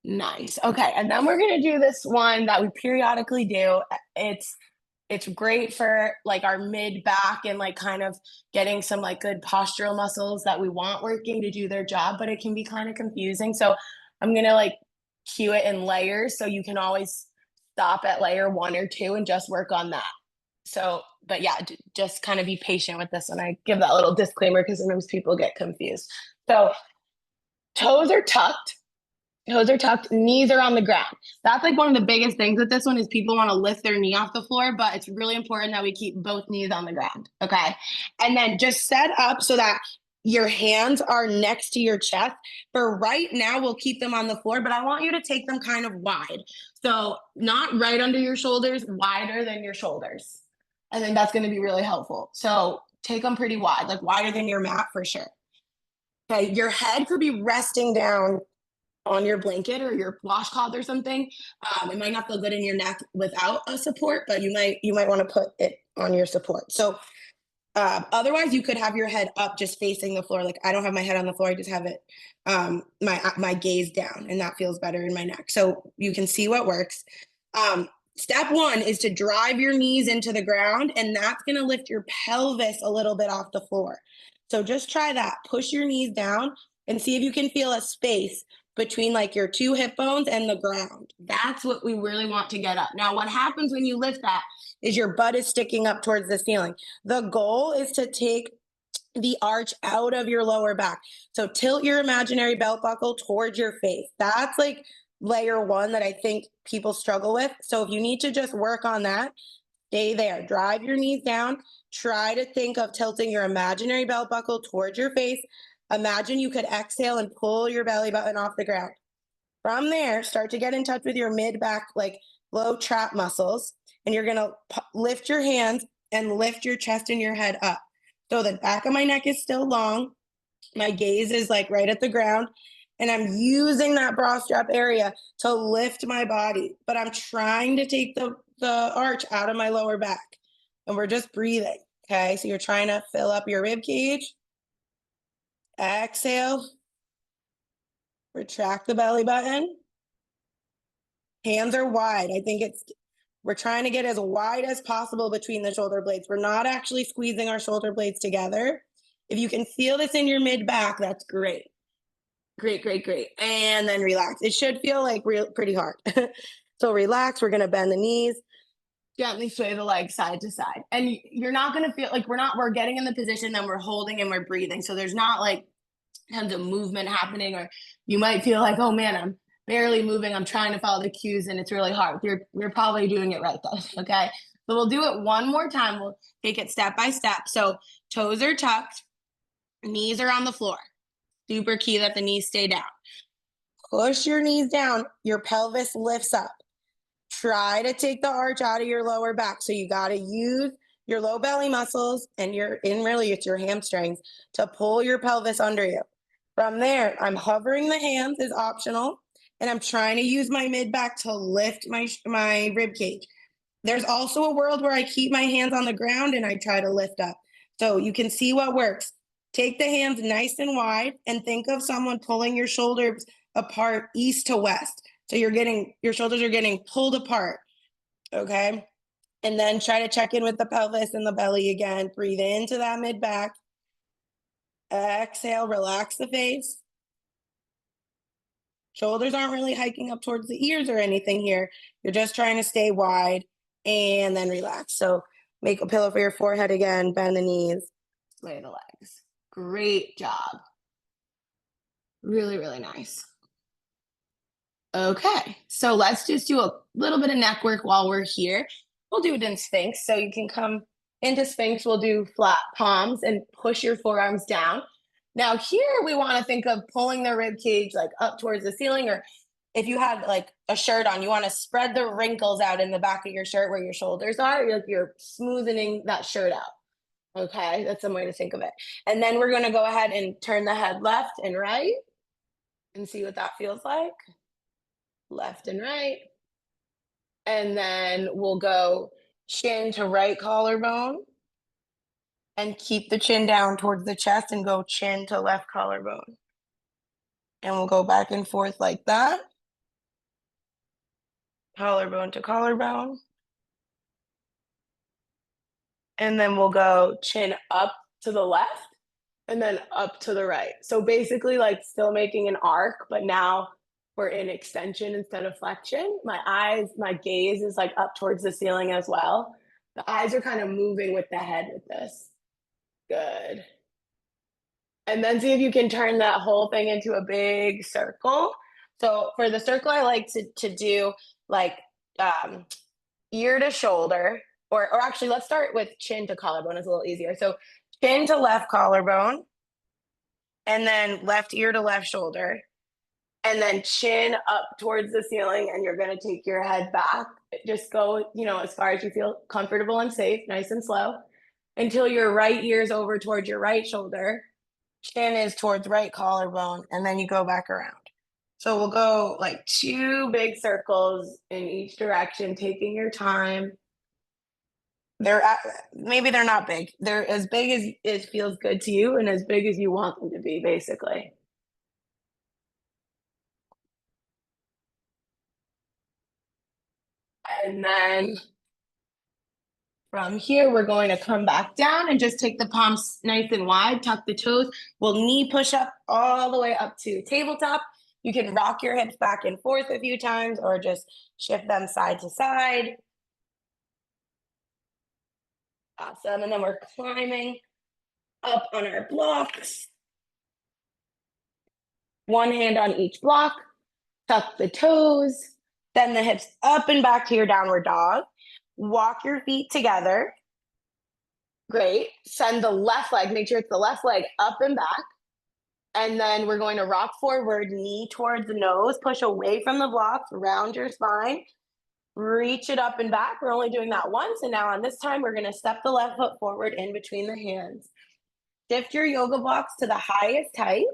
Nice. Okay. And then we're going to do this one that we periodically do. It's great for like our mid back and like kind of getting some like good postural muscles that we want working to do their job, but it can be kind of confusing. So I'm going to like cue it in layers so you can always stop at layer 1 or 2 and just work on that. So, but yeah, just kind of be patient with this. And I give that little disclaimer because sometimes people get confused. So toes are tucked. Toes are tucked, knees are on the ground. That's like one of the biggest things with this one is people want to lift their knee off the floor, but it's really important that we keep both knees on the ground. Okay. And then just set up so that your hands are next to your chest. For right now, we'll keep them on the floor, but I want you to take them kind of wide. So not right under your shoulders, wider than your shoulders. I think that's going to be really helpful. So take them pretty wide, like wider than your mat for sure. Okay. Your head could be resting down on your blanket or your washcloth or something. It might not feel good in your neck without a support, but you might want to put it on your support. So otherwise, you could have your head up, just facing the floor. Like I don't have my head on the floor; I just have it my gaze down, and that feels better in my neck. So you can see what works. Step 1 is to drive your knees into the ground, and that's going to lift your pelvis a little bit off the floor. So just try that. Push your knees down and see if you can feel a space between like your 2 hip bones and the ground. That's what we really want to get up. Now, what happens when you lift that is your butt is sticking up towards the ceiling. The goal is to take the arch out of your lower back. So tilt your imaginary belt buckle towards your face. That's like layer 1 that I think people struggle with. So if you need to just work on that, stay there. Drive your knees down. Try to think of tilting your imaginary belt buckle towards your face. Imagine you could exhale and pull your belly button off the ground. From there, start to get in touch with your mid-back, like low trap muscles, and you're going to lift your hands and lift your chest and your head up. So the back of my neck is still long. My gaze is like right at the ground, and I'm using that bra strap area to lift my body, but I'm trying to take the arch out of my lower back, and we're just breathing. Okay, so you're trying to fill up your rib cage. Exhale. Retract the belly button. Hands are wide. I think we're trying to get as wide as possible between the shoulder blades. We're not actually squeezing our shoulder blades together. If you can feel this in your mid back, that's great. Great, great, great. And then relax. It should feel like pretty hard. So relax. We're going to bend the knees, gently sway the legs side to side. And you're not going to feel like we're getting in the position, then we're holding and we're breathing. So there's not like tons of movement happening, or you might feel like, oh man, I'm barely moving. I'm trying to follow the cues and it's really hard. You're probably doing it right though. Okay. So we'll do it one more time. We'll take it step by step. So toes are tucked, knees are on the floor. Super key that the knees stay down. Push your knees down. Your pelvis lifts up. Try to take the arch out of your lower back. So you got to use your low belly muscles and really it's your hamstrings to pull your pelvis under you. From there, I'm hovering the hands is optional, and I'm trying to use my mid back to lift my rib cage. There's also a world where I keep my hands on the ground and I try to lift up. So you can see what works. Take the hands nice and wide and think of someone pulling your shoulders apart east to west. So your shoulders are getting pulled apart. Okay. And then try to check in with the pelvis and the belly again. Breathe into that mid back. Exhale, relax the face. Shoulders aren't really hiking up towards the ears or anything here. You're just trying to stay wide and then relax. So make a pillow for your forehead again, bend the knees, sway the legs. Great job. Really, really nice. Okay, so let's just do a little bit of neck work while we're here. We'll do it in Sphinx. So you can come into Sphinx. We'll do flat palms and push your forearms down. Now here we want to think of pulling the rib cage like up towards the ceiling, or if you had like a shirt on, you want to spread the wrinkles out in the back of your shirt where your shoulders are. You're smoothing that shirt out. Okay, that's some way to think of it. And then we're going to go ahead and turn the head left and right and see what that feels like. Left and right. And then we'll go chin to right collarbone and keep the chin down towards the chest and go chin to left collarbone. And we'll go back and forth like that. Collarbone to collarbone. And then we'll go chin up to the left and then up to the right. So basically like still making an arc, but now We're in extension instead of flexion. My gaze is like up towards the ceiling as well. The eyes are kind of moving with the head with this. Good. And then see if you can turn that whole thing into a big circle. So for the circle, I like to do like um, ear to shoulder, or actually, let's start with chin to collarbone. It's a little easier. So chin to left collarbone, and then left ear to left shoulder, and then chin up towards the ceiling, and you're going to take your head back. Just go, as far as you feel comfortable and safe, nice and slow, until your right ear is over towards your right shoulder, chin is towards right collarbone, and then you go back around. So we'll go like 2 big circles in each direction, taking your time. Maybe they're not big. They're as big as it feels good to you and as big as you want them to be, basically. And then from here, we're going to come back down and just take the palms nice and wide, tuck the toes. We'll knee push up all the way up to tabletop. You can rock your hips back and forth a few times or just shift them side to side. Awesome. And then we're climbing up on our blocks. One hand on each block. Tuck the toes. Then the hips up and back to your downward dog. Walk your feet together. Great. Send the left leg, make sure it's the left leg up and back. And then we're going to rock forward, knee towards the nose, push away from the blocks, round your spine, reach it up and back. We're only doing that once. And now on this time, we're going to step the left foot forward in between the hands. Shift your yoga blocks to the highest height.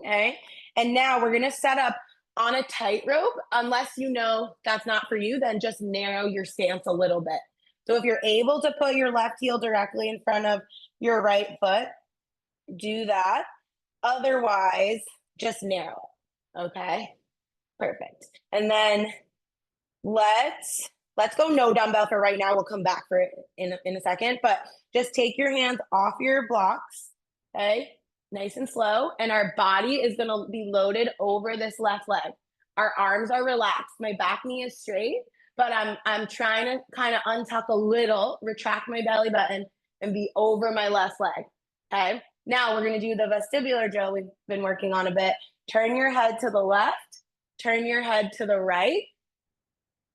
Okay. And now we're going to set up on a tightrope. Unless you know that's not for you, then just narrow your stance a little bit. So if you're able to put your left heel directly in front of your right foot, do that. Otherwise, just narrow. Okay. Perfect. And then let's go no dumbbell for right now. We'll come back for it in a second, but just take your hands off your blocks. Okay. Nice and slow. And our body is going to be loaded over this left leg. Our arms are relaxed. My back knee is straight, but I'm trying to kind of untuck a little, retract my belly button, and be over my left leg. Okay. Now we're going to do the vestibular drill we've been working on a bit. Turn your head to the left. Turn your head to the right.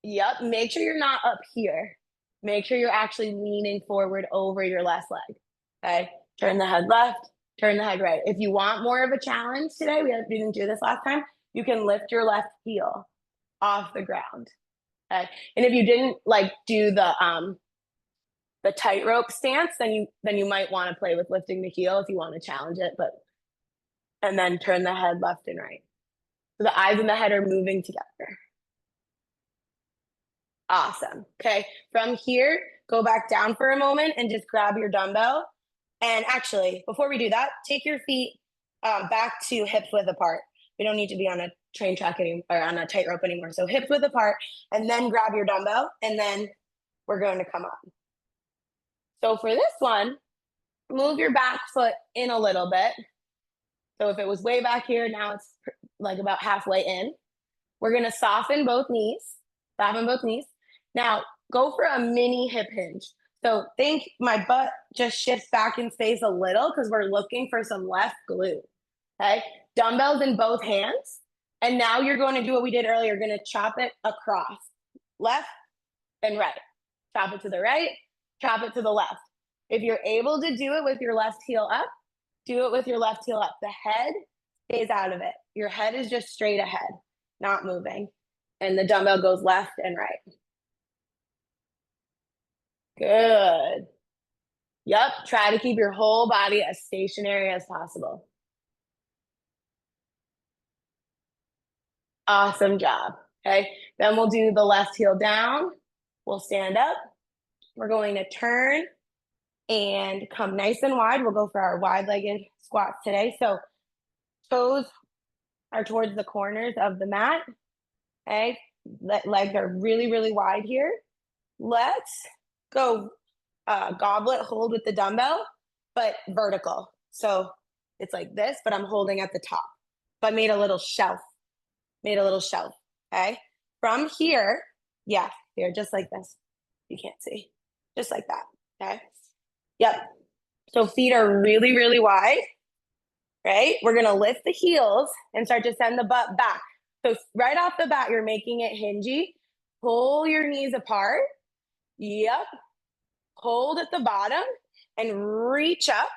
Yep. Make sure you're not up here. Make sure you're actually leaning forward over your left leg. Okay. Turn the head left. Turn the head right. If you want more of a challenge today, we didn't do this last time, you can lift your left heel off the ground. Okay. And if you didn't do the tightrope stance, then you might want to play with lifting the heel if you want to challenge it, and then turn the head left and right. So the eyes and the head are moving together. Awesome. Okay. From here, go back down for a moment and just grab your dumbbell. And actually, before we do that, take your feet back to hips width apart. We don't need to be on a train track anymore, or on a tightrope anymore. So hips width apart, and then grab your dumbbell, and then we're going to come up. So for this one, move your back foot in a little bit. So if it was way back here, now it's like about halfway in. We're going to soften both knees. Now, go for a mini hip hinge. So think my butt just shifts back in space a little because we're looking for some left glute. Okay. Dumbbells in both hands. And now you're going to do what we did earlier. You're going to chop it across, left and right. Chop it to the right, chop it to the left. If you're able to do it with your left heel up, do it with your left heel up. The head stays out of it. Your head is just straight ahead, not moving. And the dumbbell goes left and right. Good. Yep. Try to keep your whole body as stationary as possible. Awesome job. Okay. Then we'll do the left heel down. We'll stand up. We're going to turn and come nice and wide. We'll go for our wide-legged squats today. So toes are towards the corners of the mat. Okay. Legs are really, really wide here. Let's go goblet hold with the dumbbell, but vertical. So it's like this, but I'm holding at the top. So I made a little shelf. made a little shelf, okay? From here, yeah, here, just like this. You can't see, just like that, okay? Yep. So feet are really, really wide, right? We're gonna lift the heels and start to send the butt back. So right off the bat, you're making it hingy. Pull your knees apart. Yep. Hold at the bottom and reach up.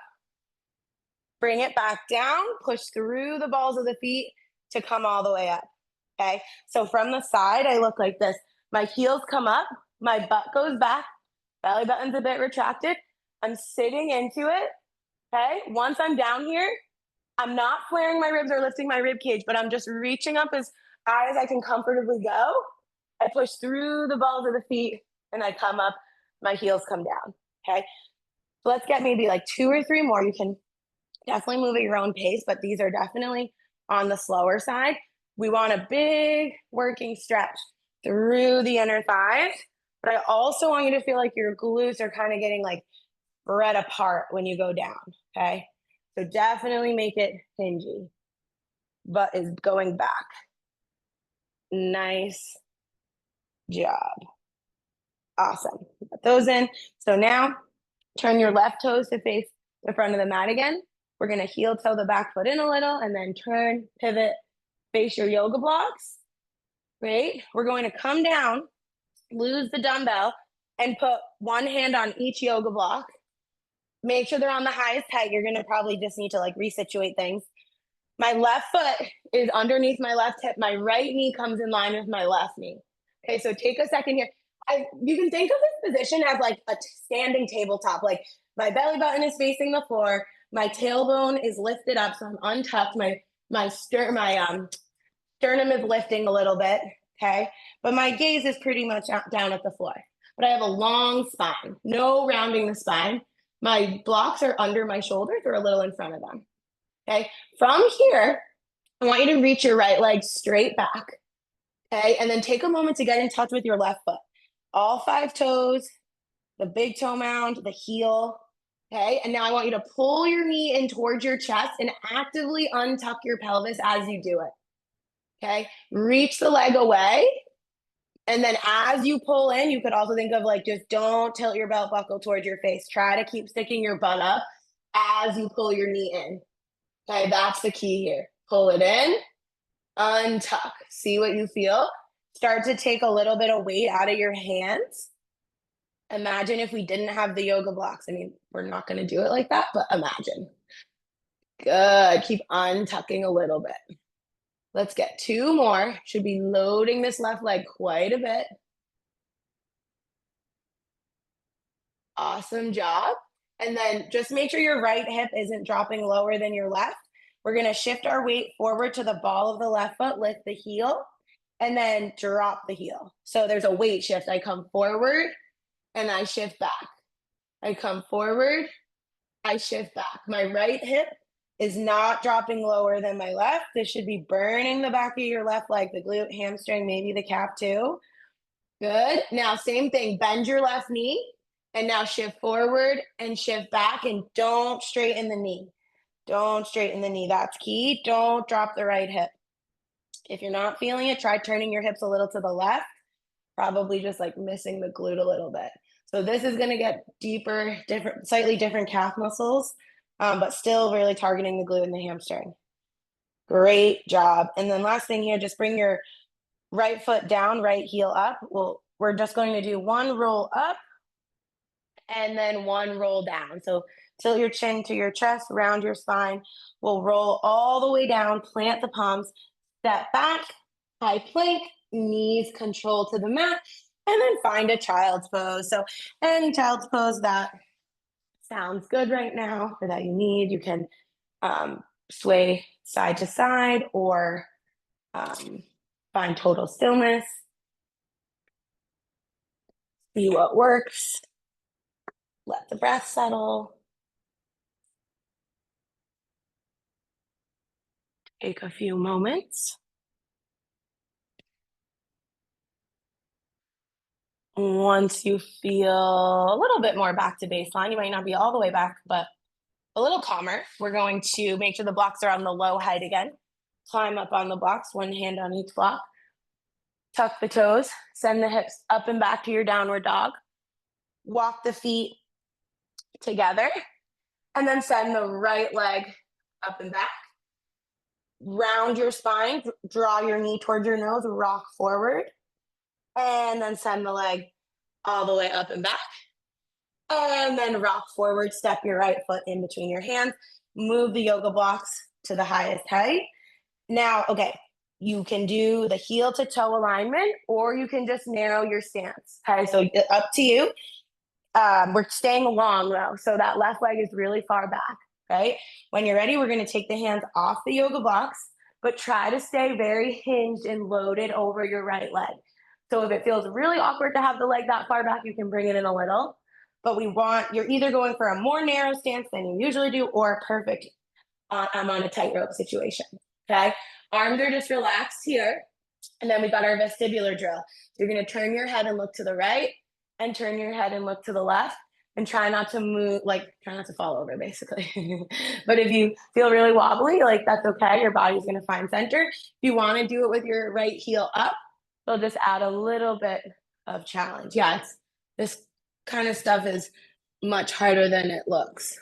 Bring it back down. Push through the balls of the feet to come all the way up. Okay. So from the side, I look like this. My heels come up. My butt goes back. Belly button's a bit retracted. I'm sitting into it. Okay. Once I'm down here, I'm not flaring my ribs or lifting my rib cage, but I'm just reaching up as high as I can comfortably go. I push through the balls of the feet and I come up. My heels come down. Okay. So let's get maybe like 2 or 3 more. You can definitely move at your own pace, but these are definitely on the slower side. We want a big working stretch through the inner thighs, but I also want you to feel like your glutes are kind of getting like spread apart when you go down, okay? So definitely make it hingy. Butt is going back. Nice job. Awesome. Put those in. So now turn your left toes to face the front of the mat again. We're going to heel toe the back foot in a little and then turn, pivot, face your yoga blocks. Great. We're going to come down, lose the dumbbell, and put one hand on each yoga block. Make sure they're on the highest height. You're going to probably just need to like resituate things. My left foot is underneath my left hip. My right knee comes in line with my left knee. Okay, so take a second here. You can think of this position as like a standing tabletop. Like my belly button is facing the floor. My tailbone is lifted up, so I'm untucked. My sternum is lifting a little bit. Okay, but my gaze is pretty much down at the floor. But I have a long spine. No rounding the spine. My blocks are under my shoulders or a little in front of them. Okay, from here, I want you to reach your right leg straight back. Okay, and then take a moment to get in touch with your left foot. All 5 toes, the big toe mound, the heel. Okay, and now I want you to pull your knee in towards your chest and actively untuck your pelvis as you do it. Okay, reach the leg away. And then as you pull in, you could also think of like, just don't tilt your belt buckle towards your face. Try to keep sticking your butt up as you pull your knee in. Okay, that's the key here. Pull it in, untuck. See what you feel. Start to take a little bit of weight out of your hands. Imagine if we didn't have the yoga blocks. I mean, we're not going to do it like that, but imagine. Good. Keep untucking a little bit. Let's get 2 more. Should be loading this left leg quite a bit. Awesome job. And then just make sure your right hip isn't dropping lower than your left. We're going to shift our weight forward to the ball of the left foot, lift the heel, and then drop the heel. So there's a weight shift. I come forward and I shift back. I come forward, I shift back. My right hip is not dropping lower than my left. This should be burning the back of your left leg, the glute, hamstring, maybe the calf too. Good. Now, same thing. Bend your left knee and now shift forward and shift back and don't straighten the knee. Don't straighten the knee. That's key. Don't drop the right hip. If you're not feeling it, try turning your hips a little to the left, probably just like missing the glute a little bit. So this is going to get deeper, slightly different calf muscles, but still really targeting the glute and the hamstring. Great job. And then last thing here, just bring your right foot down, right heel up. We're just going to do 1 roll up and then 1 roll down. So tilt your chin to your chest, round your spine. We'll roll all the way down, plant the palms, step back, high plank, knees control to the mat, and then find a child's pose. So any child's pose that sounds good right now or that you need, you can sway side to side or find total stillness. See what works. Let the breath settle. Take a few moments. Once you feel a little bit more back to baseline, you might not be all the way back, but a little calmer, we're going to make sure the blocks are on the low height again. climb up on the blocks, one hand on each block. Tuck the toes, send the hips up and back to your downward dog. Walk the feet together, and then send the right leg up and back. Round your spine, draw your knee towards your nose, rock forward, and then send the leg all the way up and back. And then rock forward, step your right foot in between your hands, move the yoga blocks to the highest height. Now, okay, you can do the heel to toe alignment, or you can just narrow your stance. Okay, so up to you. We're staying long though, so that left leg is really far back, right? When you're ready, we're gonna take the hands off the yoga blocks, but try to stay very hinged and loaded over your right leg. So if it feels really awkward to have the leg that far back, you can bring it in a little. But you're either going for a more narrow stance than you usually do, or perfect, I'm on a tightrope situation, okay? Arms are just relaxed here. And then we got our vestibular drill. So you're gonna turn your head and look to the right, and turn your head and look to the left, and try not to move, try not to fall over basically. But if you feel really wobbly, that's okay. Your body's gonna find center. If you wanna do it with your right heel up, it'll just add a little bit of challenge. Yeah, this kind of stuff is much harder than it looks.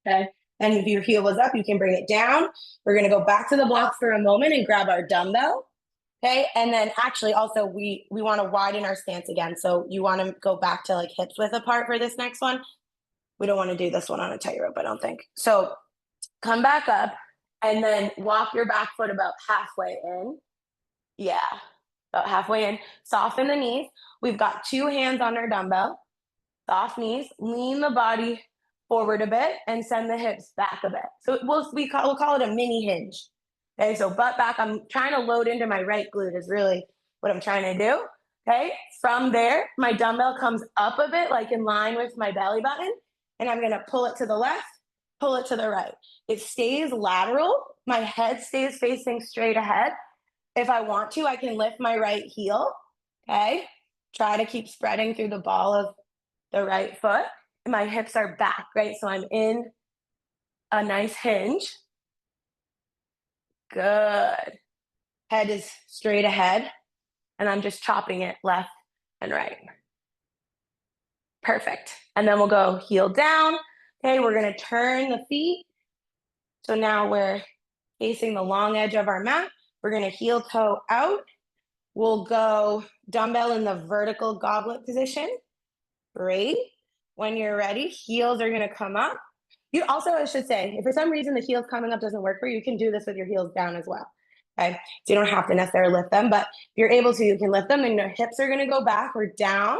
Okay. And if your heel was up, you can bring it down. We're going to go back to the blocks for a moment and grab our dumbbell. Okay. And then actually also we want to widen our stance again. So you want to go back to hips width apart for this next one. We don't want to do this one on a tightrope, I don't think. So come back up and then walk your back foot about halfway in. Yeah, about halfway in. Soften the knees. We've got 2 hands on our dumbbell. Soft knees. Lean the body forward a bit and send the hips back a bit. So we'll call it a mini hinge. Okay, so butt back. I'm trying to load into my right glute is really what I'm trying to do. Okay, from there, my dumbbell comes up a bit, in line with my belly button, and I'm gonna pull it to the left, pull it to the right. It stays lateral. My head stays facing straight ahead. If I want to, I can lift my right heel. Okay, try to keep spreading through the ball of the right foot. My hips are back, right? So I'm in a nice hinge. Good. Head is straight ahead, and I'm just chopping it left and right. Perfect. And then we'll go heel down. Okay, we're gonna turn the feet. So now we're facing the long edge of our mat. We're gonna heel toe out. We'll go dumbbell in the vertical goblet position. Great. When you're ready, heels are gonna come up. You also, I should say, if for some reason the heels coming up doesn't work for you, you can do this with your heels down as well. Okay, so you don't have to necessarily lift them, but if you're able to, you can lift them, and your hips are gonna go back or down.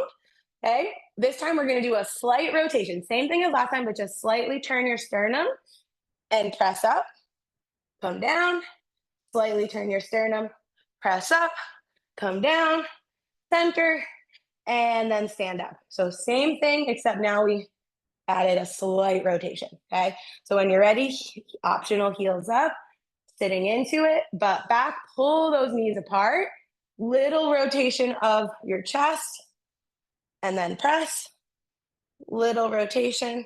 Okay, this time we're gonna do a slight rotation. Same thing as last time, but just slightly turn your sternum and press up, come down, slightly turn your sternum, press up, come down, center, and then stand up. So same thing, except now we added a slight rotation, okay? So when you're ready, optional heels up, sitting into it, butt back, pull those knees apart, little rotation of your chest, and then press, little rotation,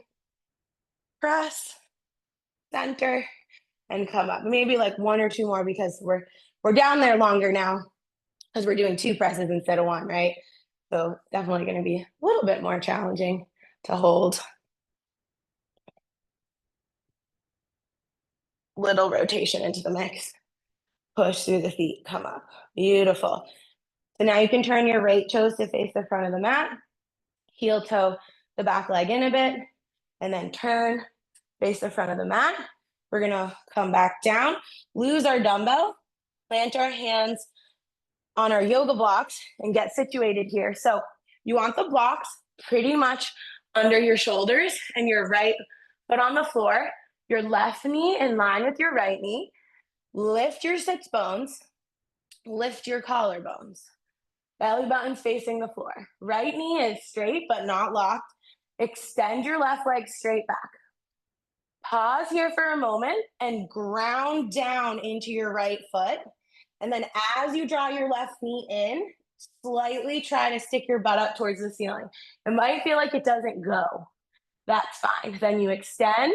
press, center, and come up. Maybe 1 or 2 more because we're down there longer now because we're doing 2 presses instead of 1, right? So definitely going to be a little bit more challenging to hold. Little rotation into the mix. Push through the feet, come up. Beautiful. So now you can turn your right toes to face the front of the mat. Heel toe the back leg in a bit, and then turn, face the front of the mat. We're gonna come back down, lose our dumbbell, plant our hands on our yoga blocks, and get situated here. So you want the blocks pretty much under your shoulders and your right foot on the floor, your left knee in line with your right knee. Lift your sits bones, lift your collarbones. Belly button facing the floor. Right knee is straight but not locked. Extend your left leg straight back. Pause here for a moment and ground down into your right foot. And then as you draw your left knee in, slightly try to stick your butt up towards the ceiling. It might feel like it doesn't go. That's fine. Then you extend,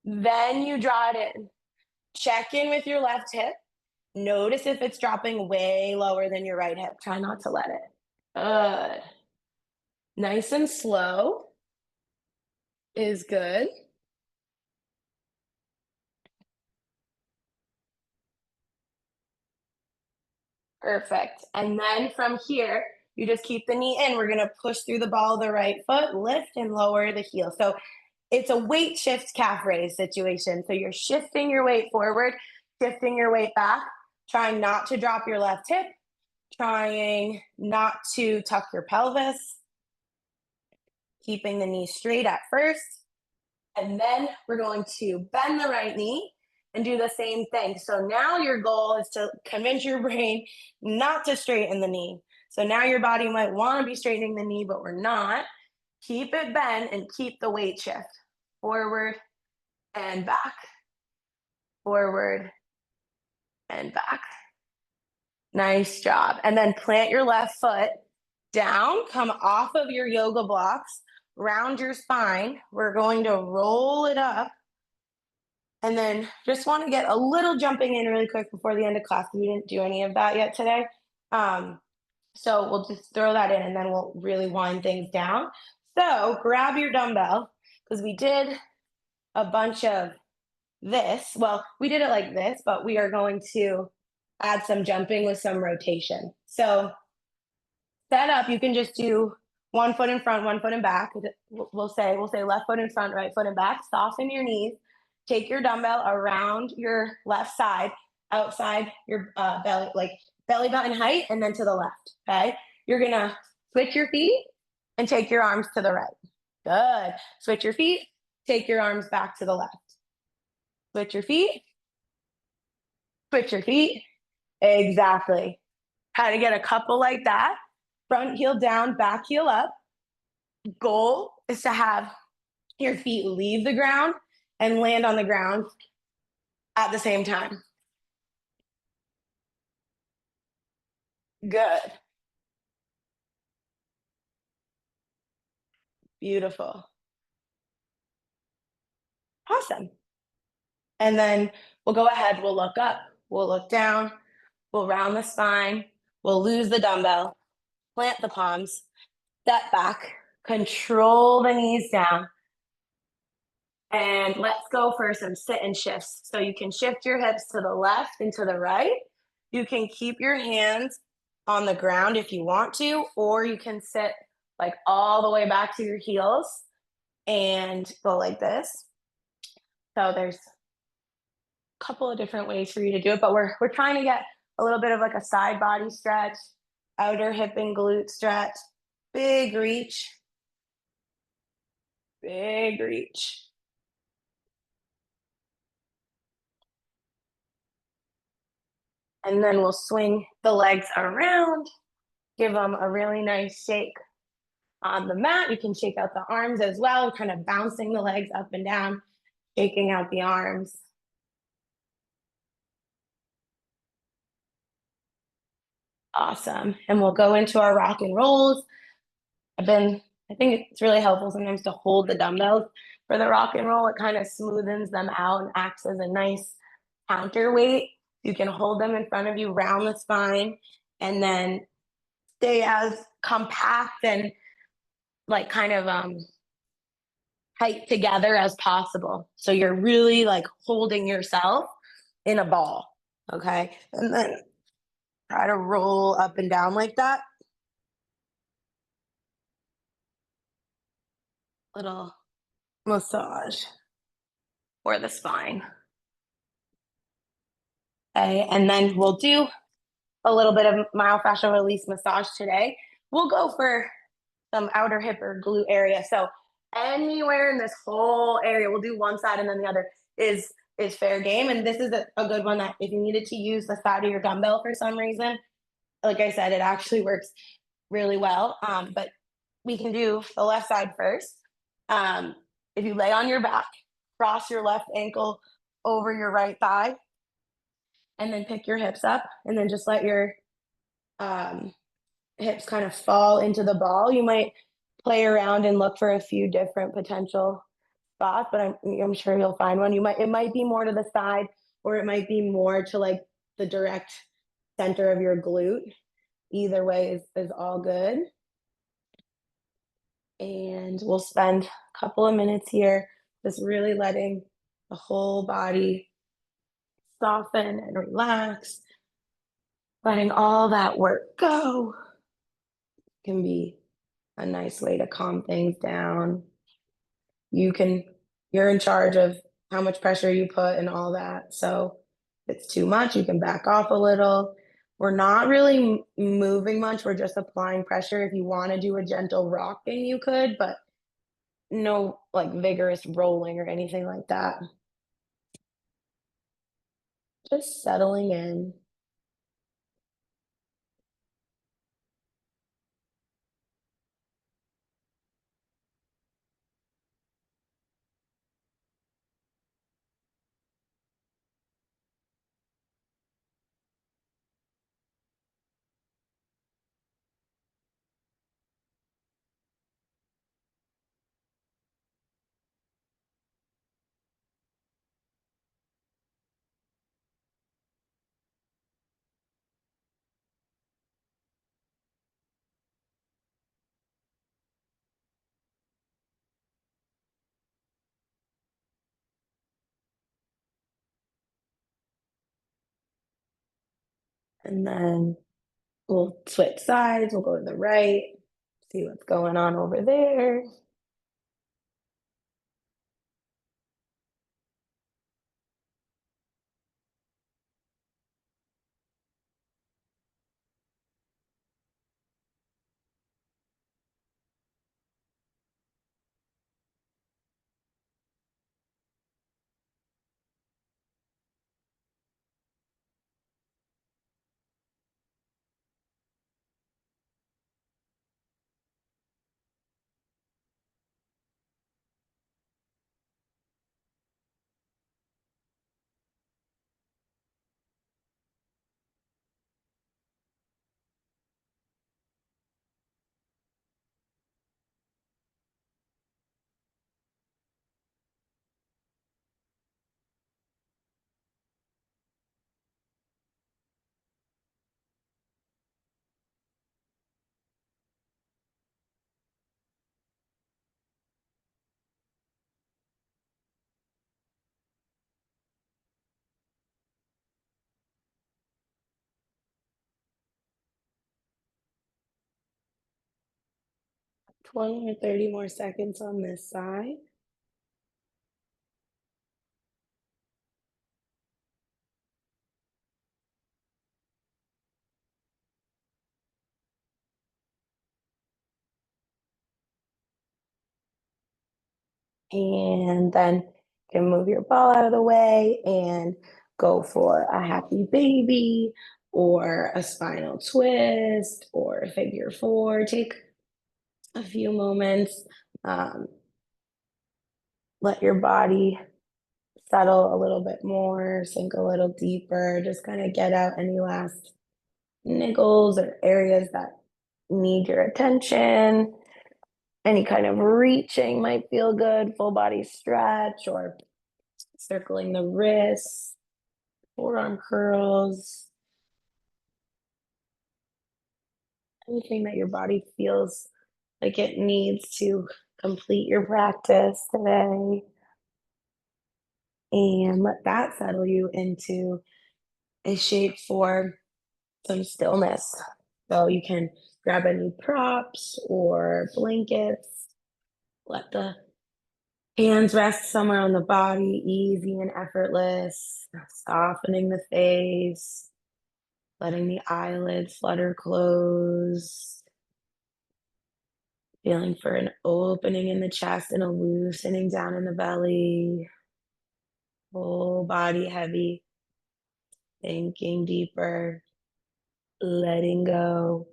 then you draw it in. Check in with your left hip. Notice if it's dropping way lower than your right hip. Try not to let it. Good. Nice and slow is good. Perfect. And then from here, you just keep the knee in. We're going to push through the ball of the right foot, lift and lower the heel. So it's a weight shift calf raise situation. So you're shifting your weight forward, shifting your weight back, trying not to drop your left hip, trying not to tuck your pelvis, keeping the knee straight at first. And then we're going to bend the right knee and do the same thing. So now your goal is to convince your brain not to straighten the knee. So now your body might want to be straightening the knee, but we're not. Keep it bent and keep the weight shift forward and back, forward and back. Nice job. And then plant your left foot down, come off of your yoga blocks, round your spine. We're going to roll it up. And then just want to get a little jumping in really quick before the end of class. We didn't do any of that yet today. So we'll just throw that in and then we'll really wind things down. So grab your dumbbell because we did a bunch of this. Well, we did it like this, but we are going to add some jumping with some rotation. So set up, you can just do one foot in front, one foot in back. We'll say left foot in front, right foot in back. Soften your knees. Take your dumbbell around your left side, outside your belly, like belly button height, and then to the left. Okay. You're gonna switch your feet and take your arms to the right. Good. Switch your feet, take your arms back to the left. Switch your feet. Switch your feet. Exactly. Try to get a couple like that. Front heel down, back heel up. Goal is to have your feet leave the ground and land on the ground at the same time. Good. Beautiful. Awesome. And then we'll go ahead, we'll look up, we'll look down, we'll round the spine, we'll lose the dumbbell, plant the palms, step back, control the knees down. And let's go for some sit and shifts. So you can shift your hips to the left and to the right. You can keep your hands on the ground if you want to, or you can sit like all the way back to your heels and go like this. So there's a couple of different ways for you to do it, but we're trying to get a little bit of like a side body stretch, outer hip and glute stretch, big reach, big reach. And then we'll swing the legs around, give them a really nice shake on the mat. You can shake out the arms as well, kind of bouncing the legs up and down, shaking out the arms. Awesome. And we'll go into our rock and rolls. I think it's really helpful sometimes to hold the dumbbells for the rock and roll. It kind of smoothens them out and acts as a nice counterweight. You can hold them in front of you, round the spine, and then stay as compact and like kind of tight together as possible. So you're really like holding yourself in a ball. Okay. And then try to roll up and down like that. Little massage for the spine. Okay. And then we'll do a little bit of myofascial release massage today. We'll go for some outer hip or glute area. So anywhere in this whole area, we'll do one side and then the other is fair game. And this is a good one that if you needed to use the side of your dumbbell for some reason, like I said, it actually works really well. But we can do the left side first. If you lay on your back, cross your left ankle over your right thigh, and then pick your hips up, and then just let your hips kind of fall into the ball, you might play around and look for a few different potential spots, but I'm sure you'll find one. It might be more to the side, or it might be more to like the direct center of your glute. Either way is all good. And we'll spend a couple of minutes here just really letting the whole body soften and relax, letting all that work go. Can be a nice way to calm things down. You can, you're in charge of how much pressure you put and all that. So if it's too much, you can back off a little. We're not really moving much. We're just applying pressure. If you want to do a gentle rocking, you could, but no like vigorous rolling or anything like that. Just settling in. And then we'll switch sides. We'll go to the right, see what's going on over there. – 20 or 30 more seconds on this side. And then you can move your ball out of the way and go for a happy baby or a spinal twist or a figure four. Take a few moments, um, let your body settle a little bit more, sink a little deeper, just kind of get out any last niggles or areas that need your attention. Any kind of reaching might feel good, full body stretch or circling the wrists, forearm curls, anything that your body feels like it needs to complete your practice today. And let that settle you into a shape for some stillness. So you can grab any props or blankets, let the hands rest somewhere on the body, easy and effortless, softening the face, letting the eyelids flutter close, feeling for an opening in the chest and a loosening down in the belly, whole body heavy, thinking deeper, letting go,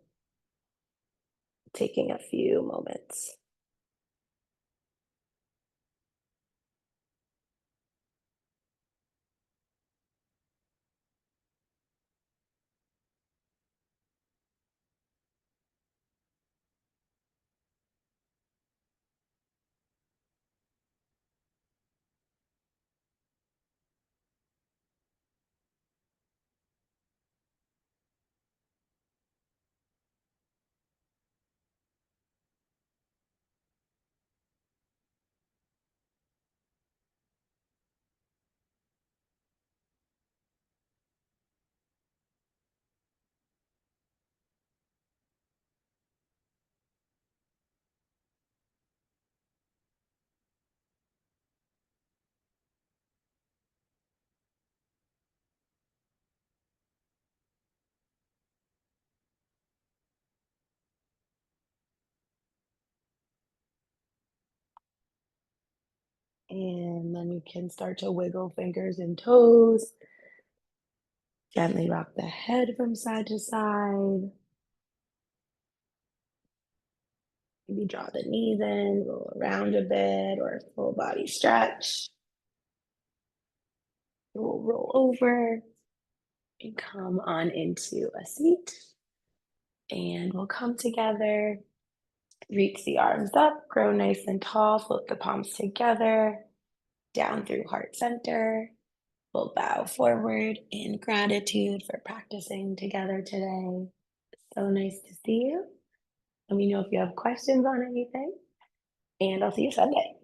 taking a few moments. And then you can start to wiggle fingers and toes. Gently rock the head from side to side. Maybe draw the knees in, roll around a bit, or full body stretch. We'll roll over and come on into a seat. And we'll come together, reach the arms up, grow nice and tall, float the palms together, down through heart center. We'll bow forward in gratitude for practicing together today. So nice to see you. Let me know if you have questions on anything, and I'll see you Sunday.